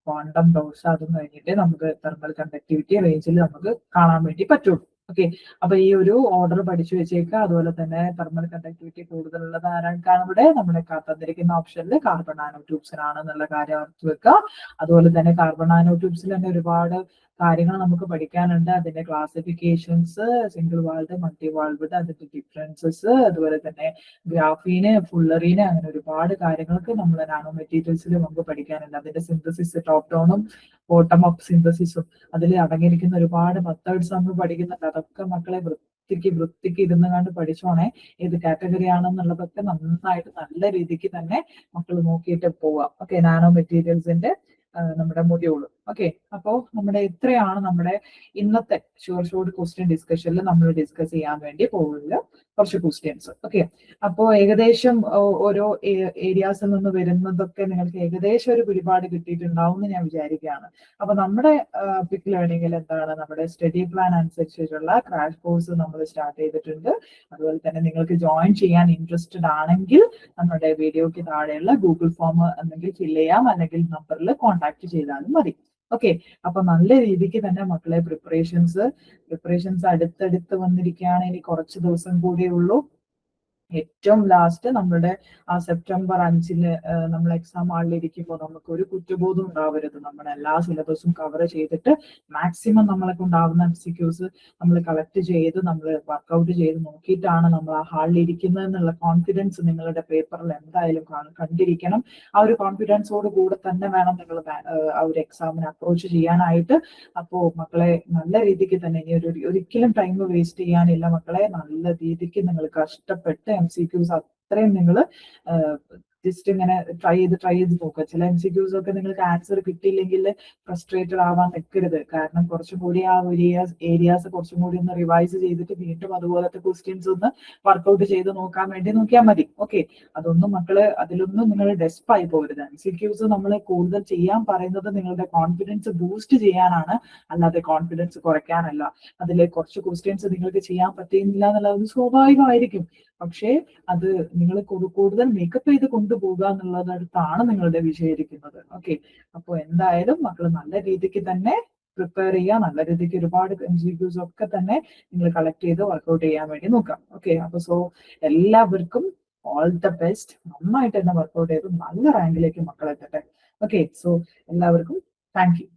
ക്വാണ്ടം ഡോട്ട്സ് അതും കഴിഞ്ഞിട്ടേ നമുക്ക് തെർമൽ കണ്ടക്ടിവിറ്റി റേഞ്ചിൽ നമുക്ക് കാണാൻ വേണ്ടി പറ്റുള്ളൂ. ഓക്കെ, അപ്പൊ ഈ ഒരു ഓർഡർ പഠിച്ചു വെച്ചേക്കുക. അതുപോലെ തന്നെ തെർമൽ കണ്ടക്ടിവിറ്റി കൂടുതലുള്ളത് ആരാണ് ഇവിടെ? നമ്മുടെ തന്നിരിക്കുന്ന ഓപ്ഷനിൽ കാർബൺ നാനോ ട്യൂബ്സിനാണ് എന്നുള്ള കാര്യം ഓർത്ത് വെക്കുക. അതുപോലെ തന്നെ കാർബൺ നാനോ ട്യൂബ്സിൽ തന്നെ ഒരുപാട് കാര്യങ്ങൾ നമുക്ക് പഠിക്കാനുണ്ട്. അതിന്റെ classifications, single walled, multi walled, അതിന്റെ ഡിഫറൻസസ്, അതുപോലെ തന്നെ ഗ്രാഫീന്, ഫുള്ളറീന്, അങ്ങനെ ഒരുപാട് കാര്യങ്ങൾക്ക് നമ്മൾ നാനോ മെറ്റീരിയൽസിൽ നമുക്ക് പഠിക്കാനുണ്ട്. അതിന്റെ സിന്തസിസ്, ടോപ്പ് ഡൗണും ബോട്ടം അപ്പ് സിന്തസിസും അതിൽ അടങ്ങിയിരിക്കുന്ന ഒരുപാട് മെത്തേഡ്സ് നമ്മൾ പഠിക്കുന്നുണ്ട്. അതൊക്കെ മക്കളെ വൃത്തിക്ക് ഇരുന്ന് കണ്ട് പഠിച്ചോണേ. ഏത് കാറ്റഗറി ആണെന്നുള്ളതൊക്കെ നന്നായിട്ട് നല്ല രീതിക്ക് തന്നെ മക്കൾ നോക്കിയിട്ട് പോവാം. ഓക്കെ, നാനോ മെറ്റീരിയൽസിന്റെ നമ്മുടെ മൊഡ്യൂൾ. ഓക്കെ, അപ്പോ നമ്മുടെ ഇത്രയാണ് നമ്മുടെ ഇന്നത്തെ ഷോർട്ട് ക്വസ്റ്റ്യൻ ഡിസ്കഷനിൽ നമ്മൾ ഡിസ്കസ് ചെയ്യാൻ വേണ്ടി പോകുന്ന കുറച്ച് ക്വസ്റ്റ്യൻസ്. ഓക്കെ, അപ്പോ ഏകദേശം ഓരോ ഏരിയാസിൽ നിന്ന് വരുന്നതൊക്കെ നിങ്ങൾക്ക് ഏകദേശം ഒരു പിടിപാട് കിട്ടിയിട്ടുണ്ടാവും എന്ന് ഞാൻ വിചാരിക്കുകയാണ്. അപ്പൊ നമ്മുടെ പിക് ലേണിംഗിൽ എന്താണ്, നമ്മുടെ സ്റ്റഡി പ്ലാൻ അനുസരിച്ചിട്ടുള്ള ക്രാഷ് കോഴ്സ് നമ്മൾ സ്റ്റാർട്ട് ചെയ്തിട്ടുണ്ട്. അതുപോലെ തന്നെ നിങ്ങൾക്ക് ജോയിൻ ചെയ്യാൻ ഇൻട്രസ്റ്റഡ് ആണെങ്കിൽ നമ്മുടെ വീഡിയോയ്ക്ക് താഴെയുള്ള ഗൂഗിൾ ഫോം എന്തെങ്കിൽ ഫിൽ ചെയ്യാം, അല്ലെങ്കിൽ നമ്പറിൽ കോൺടാക്ട് ചെയ്താലും മതി. ഓക്കെ, അപ്പൊ നല്ല രീതിക്ക് തന്നെ മക്കളെ പ്രിപ്പറേഷൻസ് അടുത്തടുത്ത് വന്നിരിക്കുകയാണ്. ഇനി കുറച്ച് ദിവസം കൂടിയേ ഉള്ളൂ. ഏറ്റവും ലാസ്റ്റ് നമ്മളുടെ ആ സെപ്റ്റംബർ 5 നമ്മൾ എക്സാം ഹാളിലിരിക്കുമ്പോൾ നമുക്ക് ഒരു കുറ്റബോധം ഉണ്ടാവരുത്. നമ്മുടെ എല്ലാ സിലബസും കവർ ചെയ്തിട്ട് മാക്സിമം നമ്മളെ കൊണ്ടാവുന്ന MCQs നമ്മൾ കളക്ട് ചെയ്ത് നമ്മൾ വർക്ക്ഔട്ട് ചെയ്ത് നോക്കിയിട്ടാണ് നമ്മൾ ആ ഹാളിൽ ഇരിക്കുന്നത് എന്നുള്ള കോൺഫിഡൻസ് നിങ്ങളുടെ പേപ്പറിൽ എന്തായാലും കണ്ടിരിക്കണം. ആ ഒരു കോൺഫിഡൻസോട് കൂടെ തന്നെ വേണം നിങ്ങൾ ആ ഒരു എക്സാമിന് അപ്രോച്ച് ചെയ്യാനായിട്ട്. അപ്പോ മക്കളെ നല്ല രീതിക്ക് തന്നെ ഇനി ഒരിക്കലും ടൈം വേസ്റ്റ് ചെയ്യാനില്ല മക്കളെ. നല്ല രീതിക്ക് നിങ്ങൾ കഷ്ടപ്പെട്ട് MCQs അത്രയും നിങ്ങൾ ജസ്റ്റ് ഇങ്ങനെ ട്രൈ ചെയ്ത് നോക്കുക. ചില MCQs ഒക്കെ നിങ്ങൾക്ക് ആൻസർ കിട്ടിയില്ലെങ്കിൽ ഫ്രസ്ട്രേറ്റഡ് ആവാൻ നിൽക്കരുത്. കാരണം കുറച്ചും കൂടി ആ ഏരിയാസ് കുറച്ചും കൂടി ഒന്ന് റിവൈസ് ചെയ്തിട്ട് വീണ്ടും അതുപോലത്തെ ക്വസ്റ്റ്യൻസ് ഒന്ന് വർക്ക്ഔട്ട് ചെയ്ത് നോക്കാൻ വേണ്ടി നോക്കിയാൽ മതി. ഓക്കെ, അതൊന്നും മക്കള് അതിലൊന്നും നിങ്ങൾ ഡെസ്പായി പോകരുത്. MCQs നമ്മൾ കൂടുതൽ ചെയ്യാൻ പറയുന്നത് നിങ്ങളുടെ കോൺഫിഡൻസ് ബൂസ്റ്റ് ചെയ്യാനാണ്, അല്ലാതെ കോൺഫിഡൻസ് കുറയ്ക്കാനല്ല. അതിലെ കുറച്ച് ക്വസ്റ്റ്യൻസ് നിങ്ങൾക്ക് ചെയ്യാൻ പറ്റുന്നില്ല എന്നുള്ളത് സ്വാഭാവികമായിരിക്കും. പക്ഷേ അത് നിങ്ങൾ കൂടുതൽ മേക്കപ്പ് ചെയ്ത് കൊണ്ടുപോകുക എന്നുള്ളടത്താണ് നിങ്ങളുടെ വിജയം ഇരിക്കുന്നത്. ഓക്കെ, അപ്പോൾ എന്തായാലും മക്കൾ നല്ല രീതിക്ക് തന്നെ പ്രിപ്പയർ ചെയ്യുക. നല്ല രീതിക്ക് ഒരുപാട് MCQs ഒക്കെ തന്നെ നിങ്ങൾ കളക്ട് ചെയ്ത് വർക്ക്ഔട്ട് ചെയ്യാൻ വേണ്ടി നോക്കാം. ഓക്കെ, അപ്പൊ സോ എല്ലാവർക്കും ഓൾ ദ ബെസ്റ്റ്. നന്നായിട്ട് തന്നെ വർക്ക്ഔട്ട് ചെയ്ത് നല്ല റാങ്കിലേക്ക് മക്കൾ എത്തട്ടെ. ഓക്കെ, സോ എല്ലാവർക്കും താങ്ക് യു.